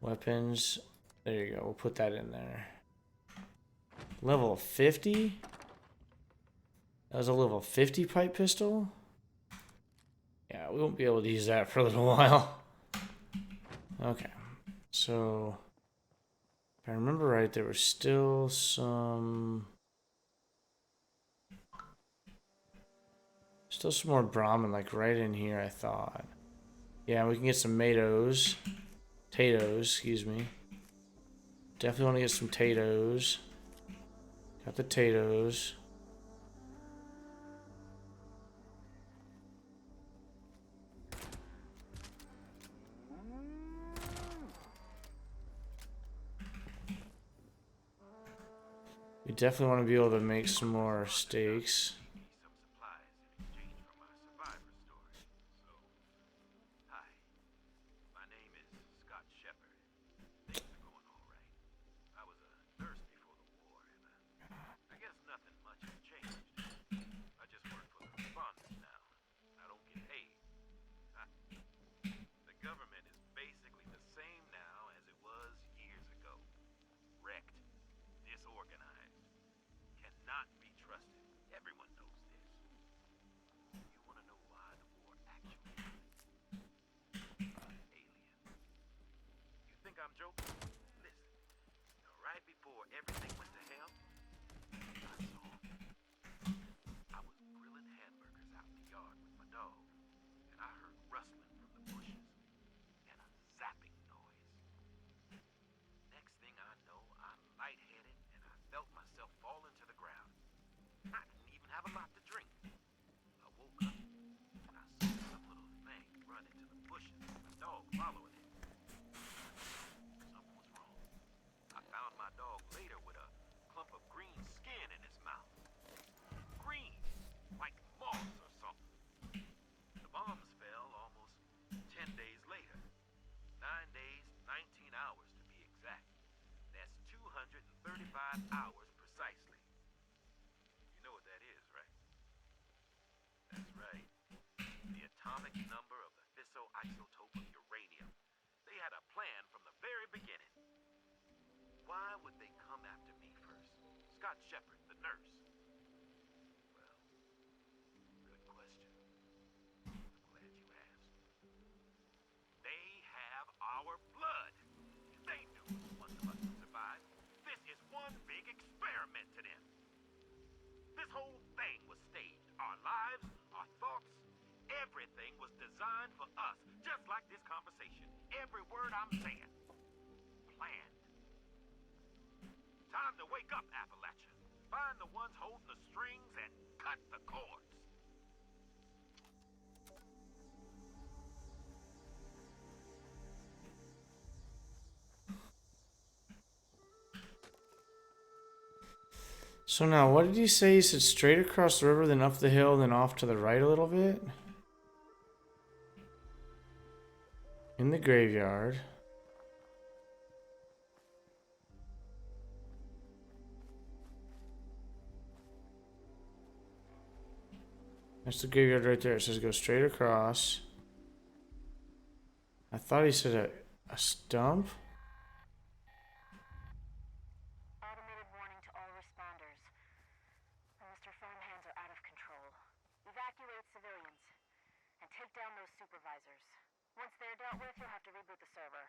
weapons. There you go, we'll put that in there. Level 50? That was a level 50 pipe pistol? Yeah, we won't be able to use that for a little while. Okay, so if I remember right, there was still some more Brahmin, like right in here, I thought. Yeah, we can get some tomatoes. Potatoes, excuse me. Definitely want to get some potatoes. Got the potatoes. We definitely want to be able to make some more steaks. Some supplies in exchange for my survivor story. So, hi. My name is Scott Shepard. Things are going all right. I was a nurse before the war, and I guess nothing much has changed. I just work for the responders now. I don't get paid. The government is basically the same now as it was years ago. Wrecked. Disorganized. Cannot be trusted. Everyone knows this. You want to know why the war actually happened? Aliens. You think I'm joking? Listen. Right before everything went to hell, I saw 'em. I was grilling hamburgers out in the yard with my dog, and I heard rustling from the bushes and a zapping noise. Next thing I know, I'm lightheaded and I felt myself falling to the ground. I didn't even have a lot to drink. I woke up and I saw some little thing run into the bushes with my dog following it. Something was wrong. I found my dog later with a clump of green skin in his mouth. Green, like moss or something. The bombs fell almost 10 days later. 9 days, 19 hours to be exact. That's 235 hours precisely. You know what that is, right? That's right. The atomic number of the fissile-isotope of uranium. They had a plan from the very beginning. Why would they come after me first? Scott Shepard, the nurse. Well, good question. I'm glad you asked. They have our blood. They knew which ones of us would survive. This is one big experiment to them. This whole thing was staged. Our lives, our thoughts, everything was designed for us. Just like this conversation. Every word I'm saying. Planned. Time to wake up, Appalachia. Find the ones holding the strings and cut the cords. So now, what did he say? He said straight across the river, then up the hill, then off to the right a little bit? In the graveyard. That's the graveyard right there. It says go straight across. I thought he said a stump. Automated warning to all responders. Mr. Phone hands are out of control. Evacuate civilians and take down those supervisors. Once they're dealt with, you'll have to reboot the server.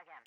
Again.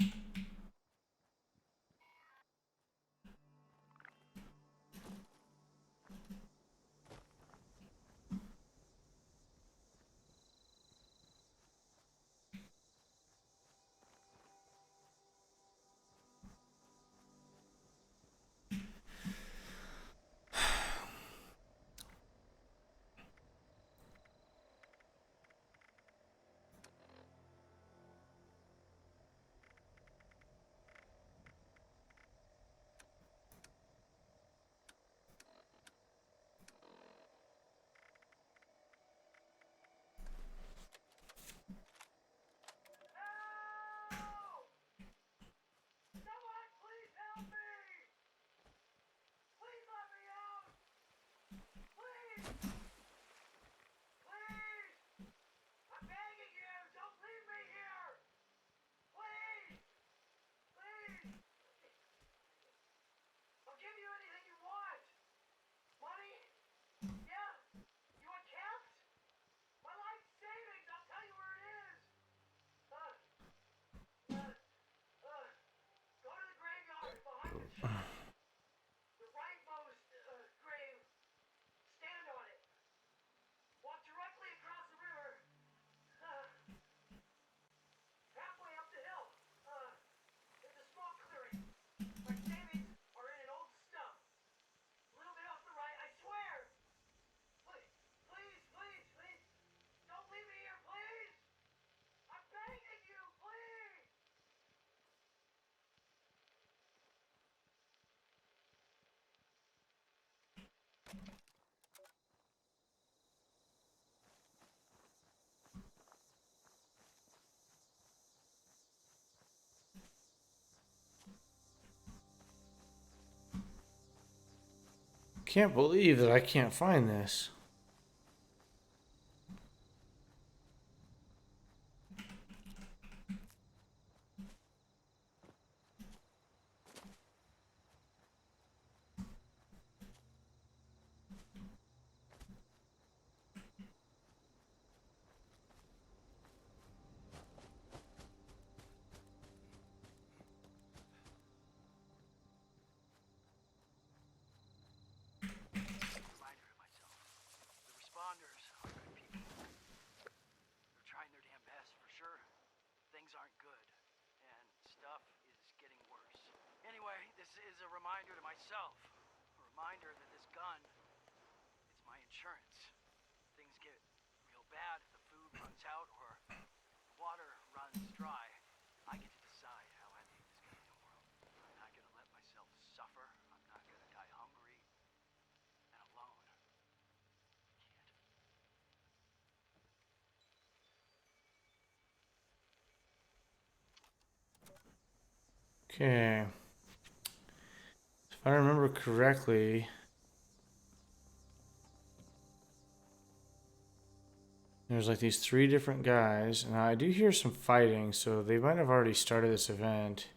Can't believe that I can't find this. Reminder to myself. The responders are good people. They're trying their damn best, for sure. Things aren't good. And stuff is getting worse. Anyway, this is a reminder to myself. A reminder that this gun, it's my insurance. Things get real bad, if the food runs out or the water runs dry. I get to decide how I leave this goddamn world. I'm not gonna let myself suffer. I'm not gonna die hungry and alone. Can't. Okay. If I remember correctly, there's like these 3 different guys, and I do hear some fighting, so they might have already started this event.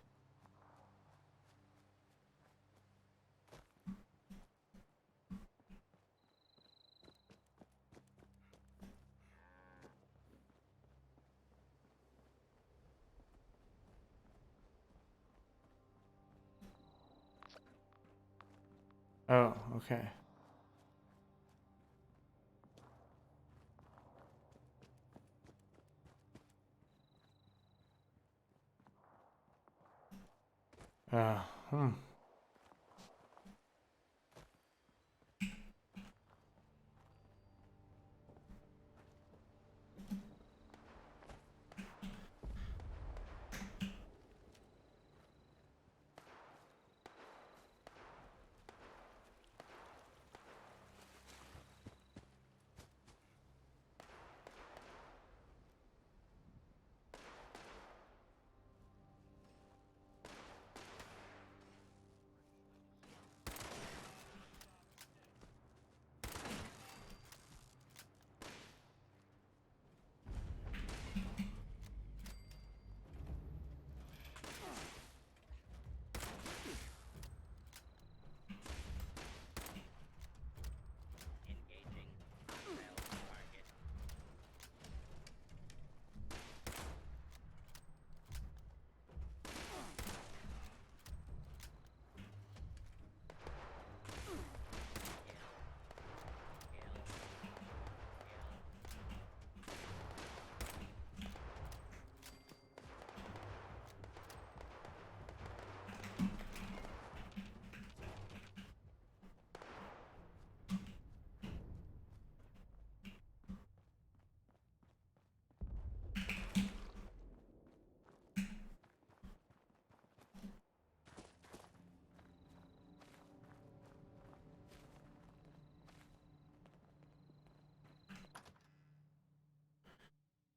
Oh, okay. Uh, hmm.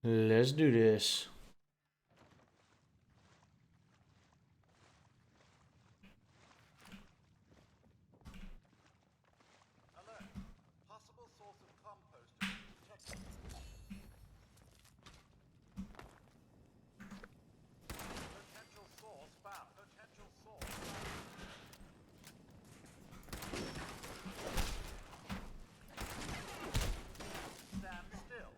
Let's do this. Alert. Possible source of compost detected. Potential source found. Potential source found. Stand still.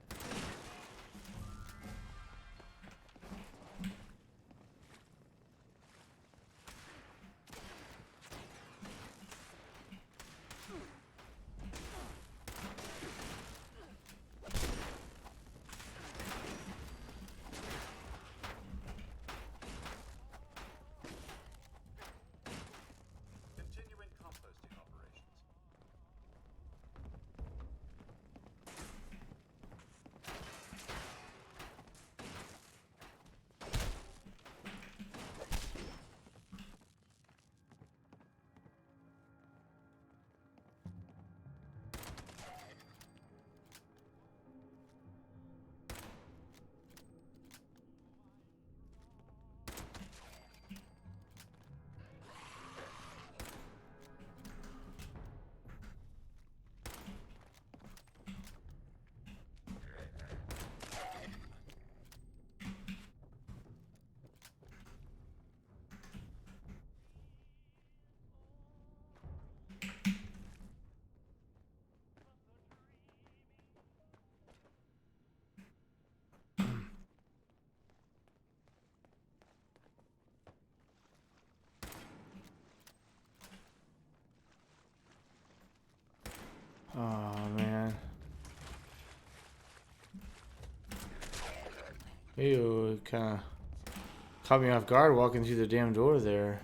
Oh, man. Ew, it kind of caught me off guard walking through the damn door there.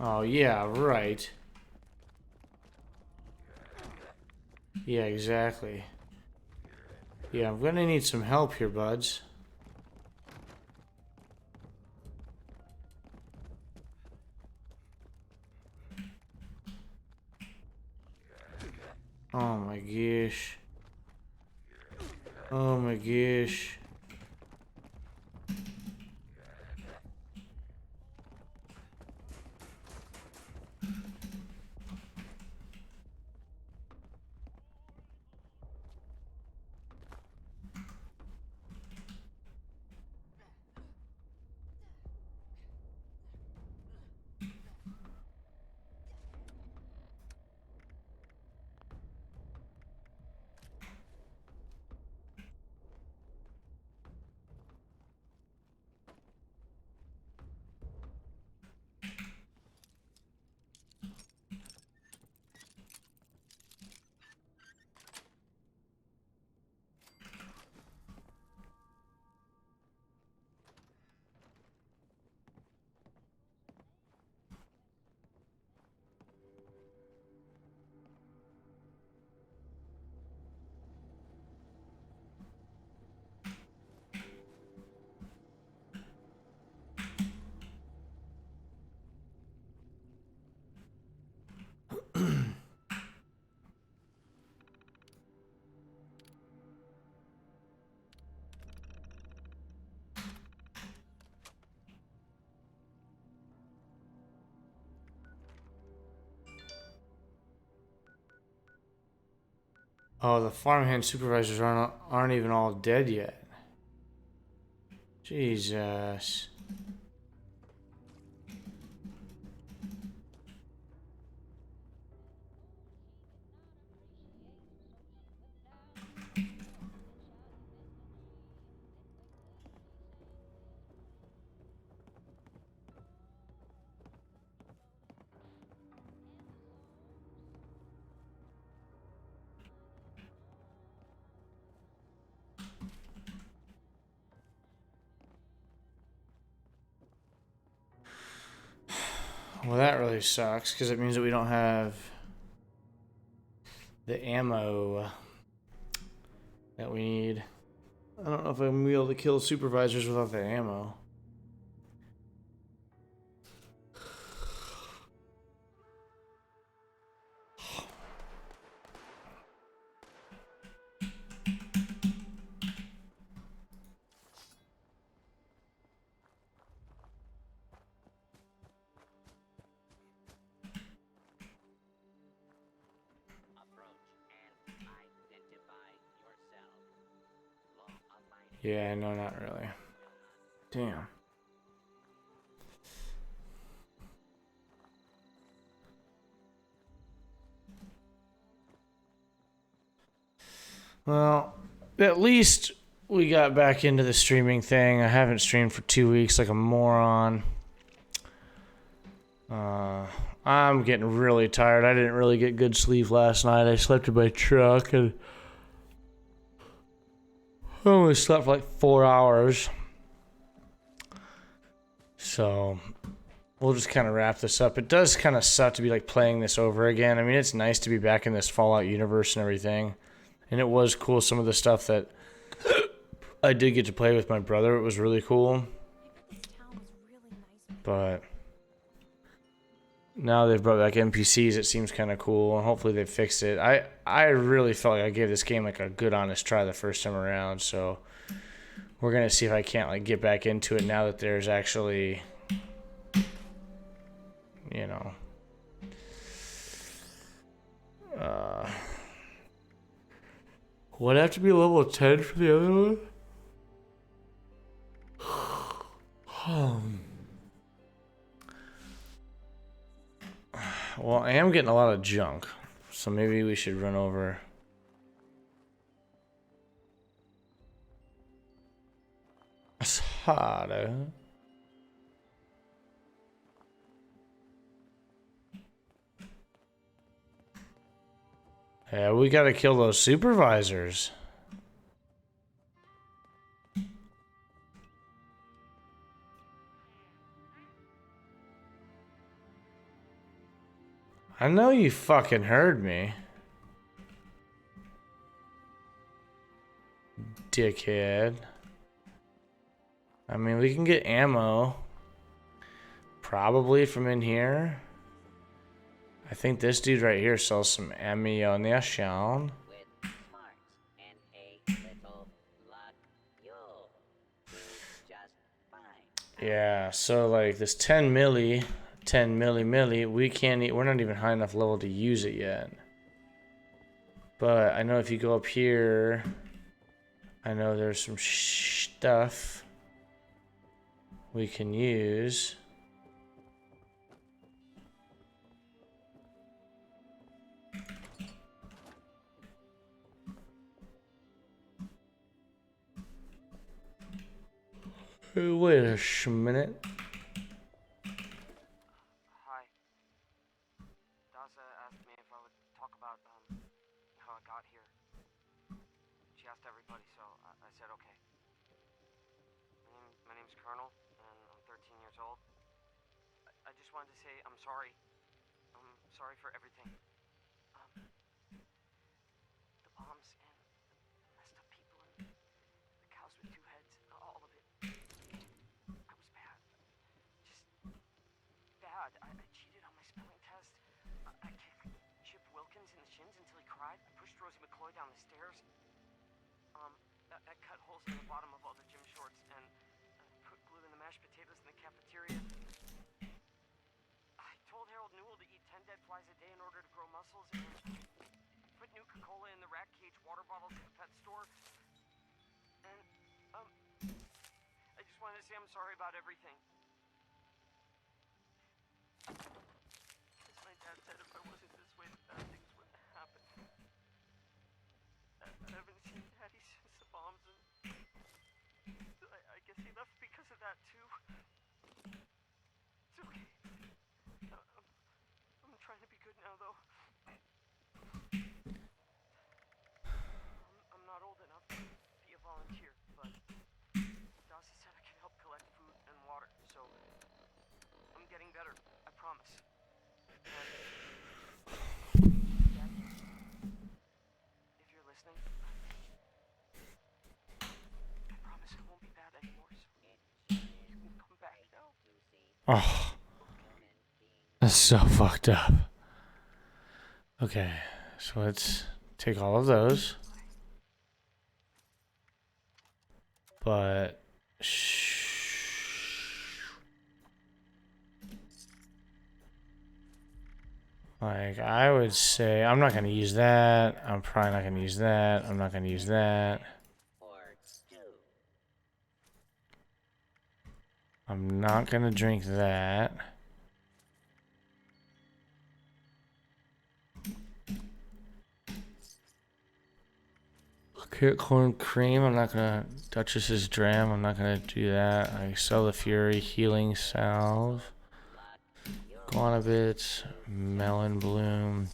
Oh, yeah, right. Yeah, exactly. Yeah, I'm gonna need some help here, buds. Oh my gosh. Oh my gosh. Oh, the farmhand supervisors aren't even all dead yet. Jesus. Well, that really sucks because it means that we don't have the ammo that we need. I don't know if I'm gonna be able to kill supervisors without the ammo. Yeah, no, not really. Damn. Well, at least we got back into the streaming thing. I haven't streamed for 2 weeks like a moron. I'm getting really tired. I didn't really get good sleep last night. I slept in my truck and I only slept for like 4 hours. So we'll just kind of wrap this up. It does kind of suck to be like playing this over again. I mean, it's nice to be back in this Fallout universe and everything. And it was cool, some of the stuff that I did get to play with my brother. It was really cool. But now they've brought back NPCs. It seems kind of cool. And hopefully they fixed it. I really felt like I gave this game like a good, honest try the first time around. So we're going to see if I can't like get back into it now that there's actually, you know, would I have to be level 10 for the other one? Well, I am getting a lot of junk. So maybe we should run over. Asada. Yeah, we gotta kill those supervisors. I know you fucking heard me. Dickhead. I mean, we can get ammo. Probably from in here. I think this dude right here sells some ammunition. With smarts and a little luck, you'll do just fine. Yeah, so like this 10 milli, we can't, we're not even high enough level to use it yet. But I know if you go up here, I know there's some stuff we can use. Wait a minute. Hi. Daza asked me if I would talk about how I got here. She asked everybody, so I said okay. My name's Colonel, and I'm 13 years old. I just wanted to say I'm sorry. I'm sorry for everything. The bombs and the messed up people and the cows with two heads, all of it. I was bad. Just bad. I cheated on my spelling test. I kicked Chip Wilkins in the shins until he cried. I pushed Rosie McCloy down the stairs. I cut holes in the bottom of all the gym shorts and put glue in the mashed potatoes in the cafeteria. I told Harold Newell to eat 10 dead flies a day in order to grow muscles and put Nuka-Cola in the rat cage water bottles at the pet store. And, I just wanted to say I'm sorry about everything. As my dad said, if I wasn't this way, the bad things wouldn't happen. I haven't seen Daddy since the bombs, and I guess he left because of that, too. It's okay. I'm trying to be good now, though. I'm not old enough to be a volunteer, but Dawson said I can help collect food and water, so I'm getting better, I promise. Dad, if you're listening, I promise I won't be bad anymore, so you can come back now. Oh, that's so fucked up. Okay, so let's take all of those. But like I would say I'm not gonna use that. I'm probably not gonna use that. I'm not gonna use that. I'm not gonna drink that. Carrot corn cream. I'm not gonna. Duchess's dram. I'm not gonna do that. I sell the fury healing salve. Guana bits. Melon bloom.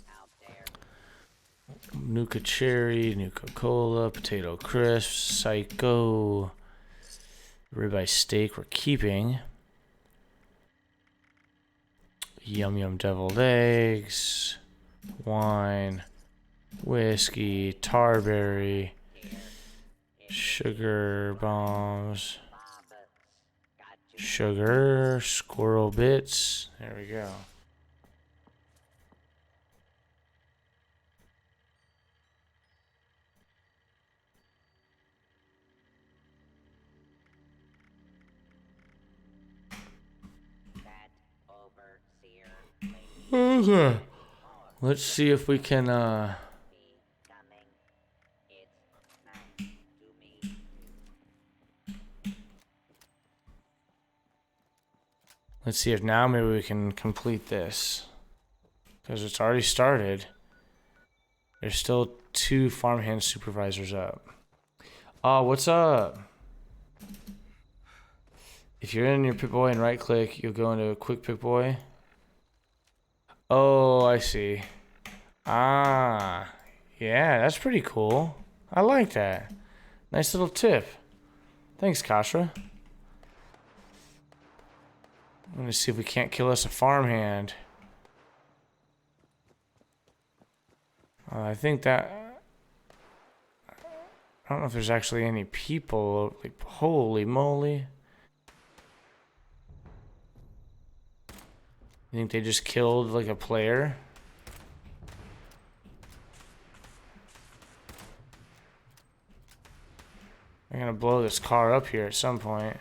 Nuka cherry. Nuka cola. Potato crisps. Psycho. Ribeye steak. We're keeping. Yum yum deviled eggs. Wine. Whiskey. Tarberry. Sugar bombs. Sugar. Squirrel bits. There we go. Okay. Let's see if we can let's see if now maybe we can complete this. Because it's already started. There's still 2 farmhand supervisors up. What's up? If you're in your Pip-Boy and right-click, you'll go into a quick Pip-Boy. Oh, I see. Ah, yeah, that's pretty cool. I like that. Nice little tip. Thanks, Kasha. I'm gonna see if we can't kill us a farmhand. I think that... I don't know if there's actually any people. Like, holy moly. You think they just killed, like, a player? They're gonna blow this car up here at some point.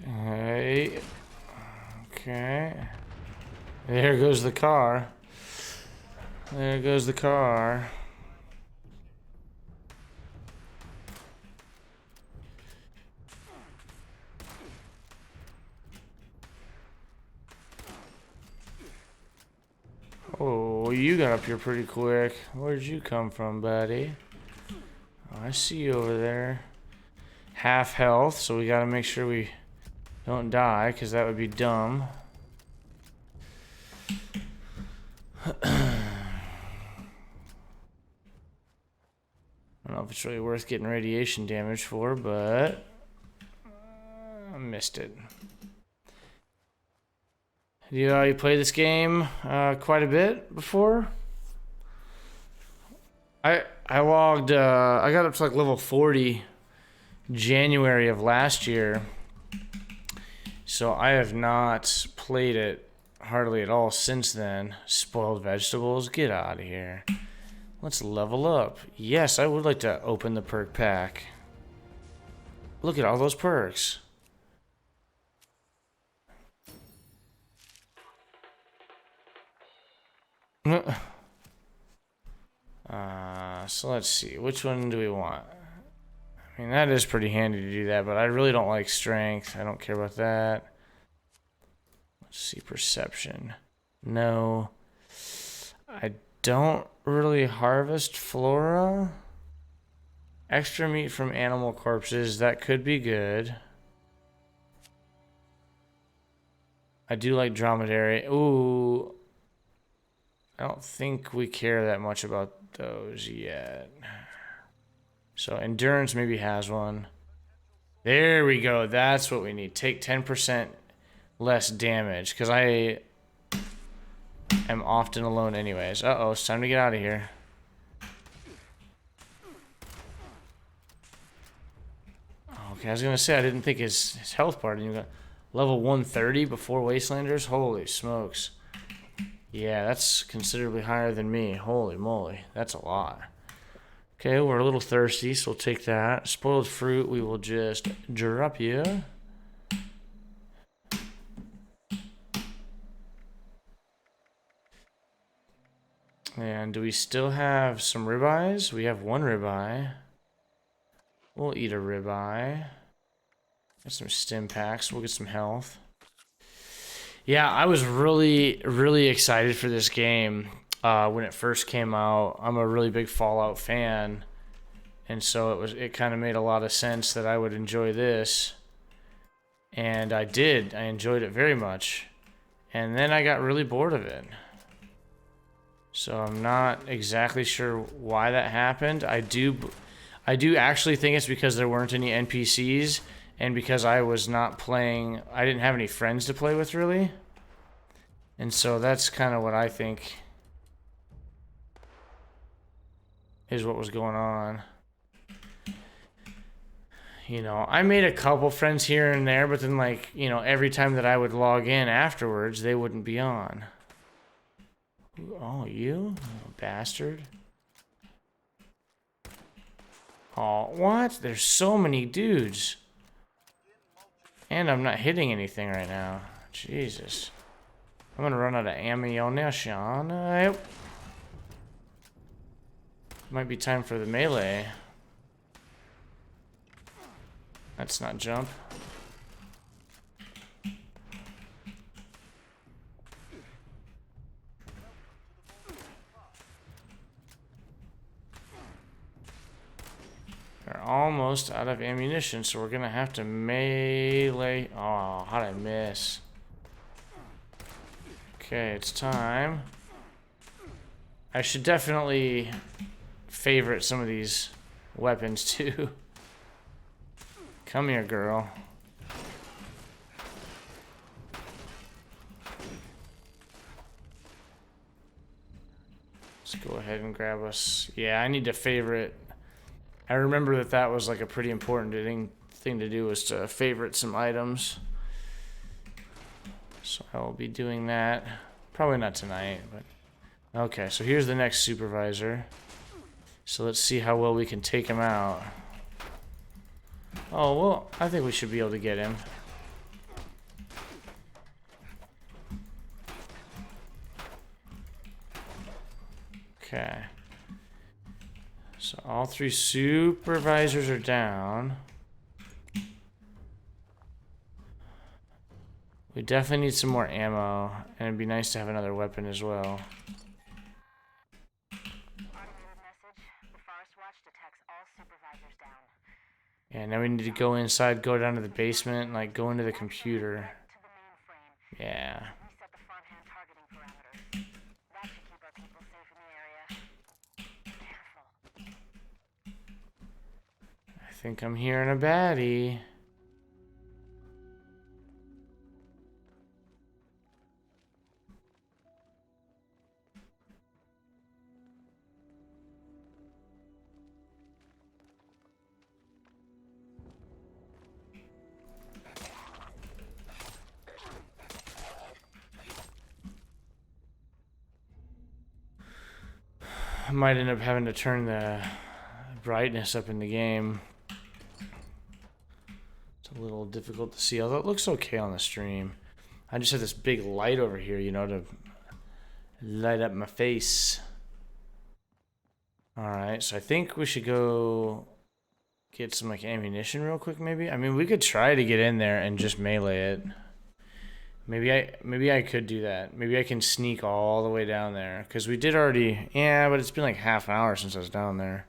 Hey. Okay. There goes the car. There goes the car. Oh, you got up here pretty quick. Where'd you come from, buddy? Oh, I see you over there. Half health, so we gotta make sure we don't die, because that would be dumb. I don't know if it's really worth getting radiation damage for, but I missed it. You played this game quite a bit before? I logged, I got up to like level 40 January of last year. So I have not played it hardly at all since then. Spoiled vegetables, get out of here. Let's level up. Yes, I would like to open the perk pack. Look at all those perks. So let's see. Which one do we want? I mean, that is pretty handy to do that, but I really don't like strength. I don't care about that. Let's see. Perception. No. I don't really harvest flora. Extra meat from animal corpses. That could be good. I do like dromedary. Ooh. I don't think we care that much about those yet. So endurance maybe has one. There we go. That's what we need. Take 10% less damage, because I am often alone anyways. Uh-oh, it's time to get out of here. Okay, I was gonna say I didn't think his health bar. You got level 130 before Wastelanders. Holy smokes. Yeah, that's considerably higher than me. Holy moly, that's a lot. Okay, we're a little thirsty, so we'll take that. Spoiled fruit, we will just drop you. And do we still have some ribeyes? We have 1 ribeye. We'll eat a ribeye. Got some stim packs. We'll get some health. Yeah, I was really, really excited for this game when it first came out. I'm a really big Fallout fan, and so it kind of made a lot of sense that I would enjoy this. And I did. I enjoyed it very much. And then I got really bored of it. So I'm not exactly sure why that happened. I do actually think it's because there weren't any NPCs, and because I was not playing, I didn't have any friends to play with really. And so that's kind of what I think is what was going on. You know, I made a couple friends here and there, but then, like, you know, every time that I would log in afterwards, they wouldn't be on. Oh, you bastard. Oh, what? There's so many dudes. And I'm not hitting anything right now. Jesus. I'm gonna run out of ammunition. Yep. Might be time for the melee. That's not jump. We're almost out of ammunition, so we're gonna have to melee. Oh, how did I miss? Okay, it's time. I should definitely favorite some of these weapons too. Come here, girl. Let's go ahead and grab us. Yeah, I need to favorite. I remember that was like a pretty important thing to do, was to favorite some items. So I will be doing that. Probably not tonight, but okay. So here's the next supervisor. So let's see how well we can take him out. Oh well, I think we should be able to get him. Okay. So all 3 supervisors are down. We definitely need some more ammo, and it'd be nice to have another weapon as well. Automated message. The Forest Watch detects all supervisors down. Yeah, now we need to go inside, go down to the basement, and like go into the computer. To the mainframe. Yeah. Reset the front-hand targeting parameters. That should keep our people safe in the area. Careful. I think I'm hearing a baddie. I might end up having to turn the brightness up in the game. It's a little difficult to see, although it looks okay on the stream. I just have this big light over here, you know, to light up my face. Alright, so I think we should go get some like ammunition real quick, maybe. I mean, we could try to get in there and just melee it. Maybe I could do that. Maybe I can sneak all the way down there, because we did already. Yeah, but it's been like half an hour since I was down there.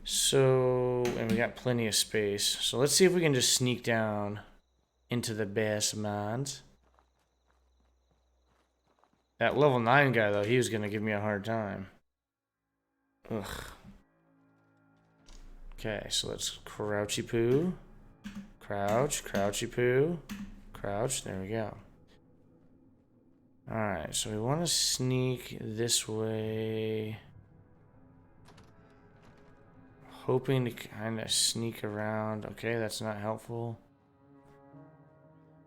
So, and we got plenty of space. So let's see if we can just sneak down into the basement. That level 9 guy though, he was gonna give me a hard time. Ugh. Okay, so let's crouchy poo. Crouch, crouchy poo. Crouch, there we go. Alright, so we want to sneak this way. Hoping to kind of sneak around. Okay, that's not helpful.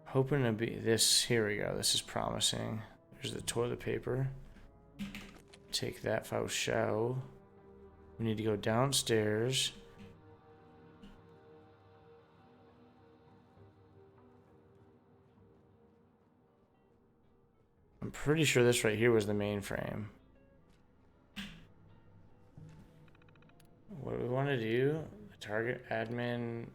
Hoping to be this. Here we go. This is promising. There's the toilet paper. Take that faux show. We need to go downstairs. I'm pretty sure this right here was the mainframe. What do we want to do? The target admin.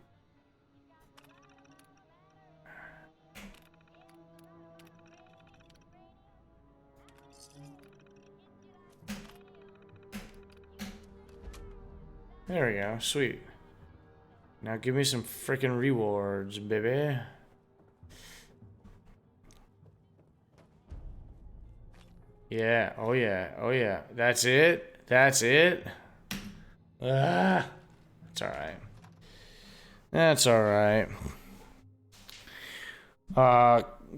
There we go. Sweet. Now give me some freaking rewards, baby. Yeah, oh yeah, oh yeah. That's it? That's it? Ah, that's alright. That's alright.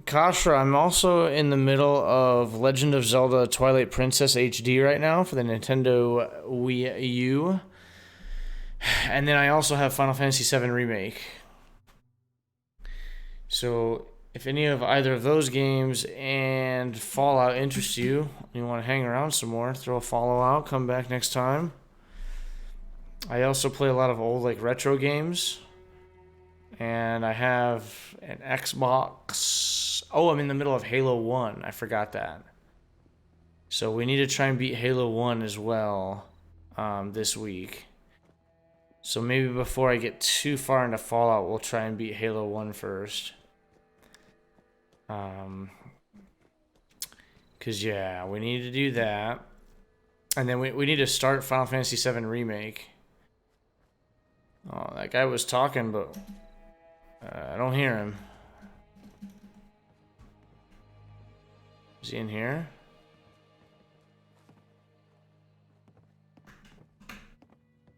Kashra, I'm also in the middle of Legend of Zelda Twilight Princess HD right now for the Nintendo Wii U. And then I also have Final Fantasy VII Remake. So if any of either of those games and Fallout interest you, you want to hang around some more, throw a follow out, come back next time. I also play a lot of old like retro games. And I have an Xbox. Oh, I'm in the middle of Halo 1. I forgot that. So we need to try and beat Halo 1 as well this week. So maybe before I get too far into Fallout, we'll try and beat Halo 1 first. Because, yeah, we need to do that. And then we need to start Final Fantasy VII Remake. Oh, that guy was talking, but I don't hear him. Is he in here?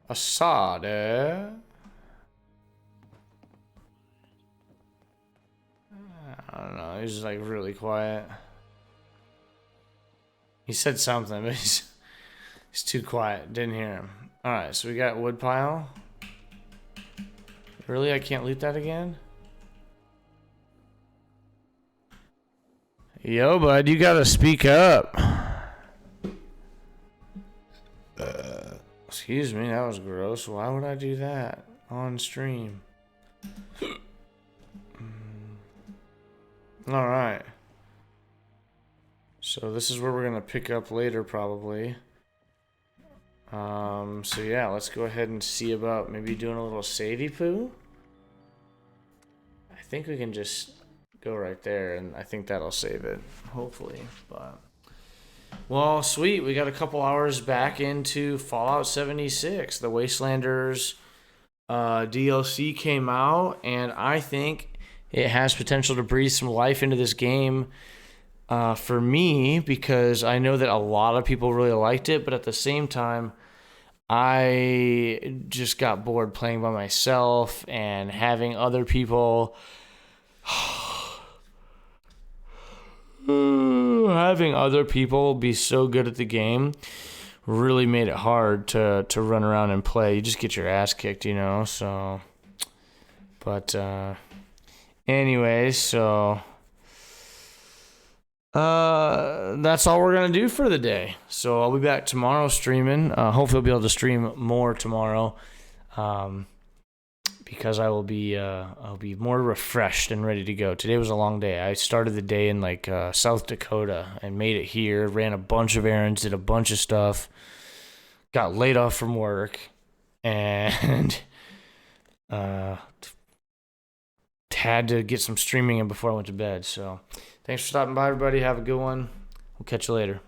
Assad, I don't know. He's just like really quiet. He said something, but he's too quiet. Didn't hear him. All right, so we got woodpile. Really, I can't loot that again? Yo, bud, you gotta speak up. Excuse me, that was gross. Why would I do that on stream? All right. So this is where we're gonna pick up later, probably. So yeah, let's go ahead and see about maybe doing a little savey poo. I think we can just go right there, and I think that'll save it, hopefully. But well, sweet. We got a couple hours back into Fallout 76. The Wastelanders DLC came out, and I think it has potential to breathe some life into this game for me, because I know that a lot of people really liked it, but at the same time, I just got bored playing by myself and having other people be so good at the game really made it hard to run around and play. You just get your ass kicked, you know. So, but anyways, so that's all we're gonna do for the day. So I'll be back tomorrow streaming. Hopefully I'll be able to stream more tomorrow, because I'll be more refreshed and ready to go. Today was a long day. I started the day in like South Dakota and made it here. Ran a bunch of errands, did a bunch of stuff, got laid off from work, and had to get some streaming in before I went to bed. So thanks for stopping by, everybody. Have a good one. We'll catch you later.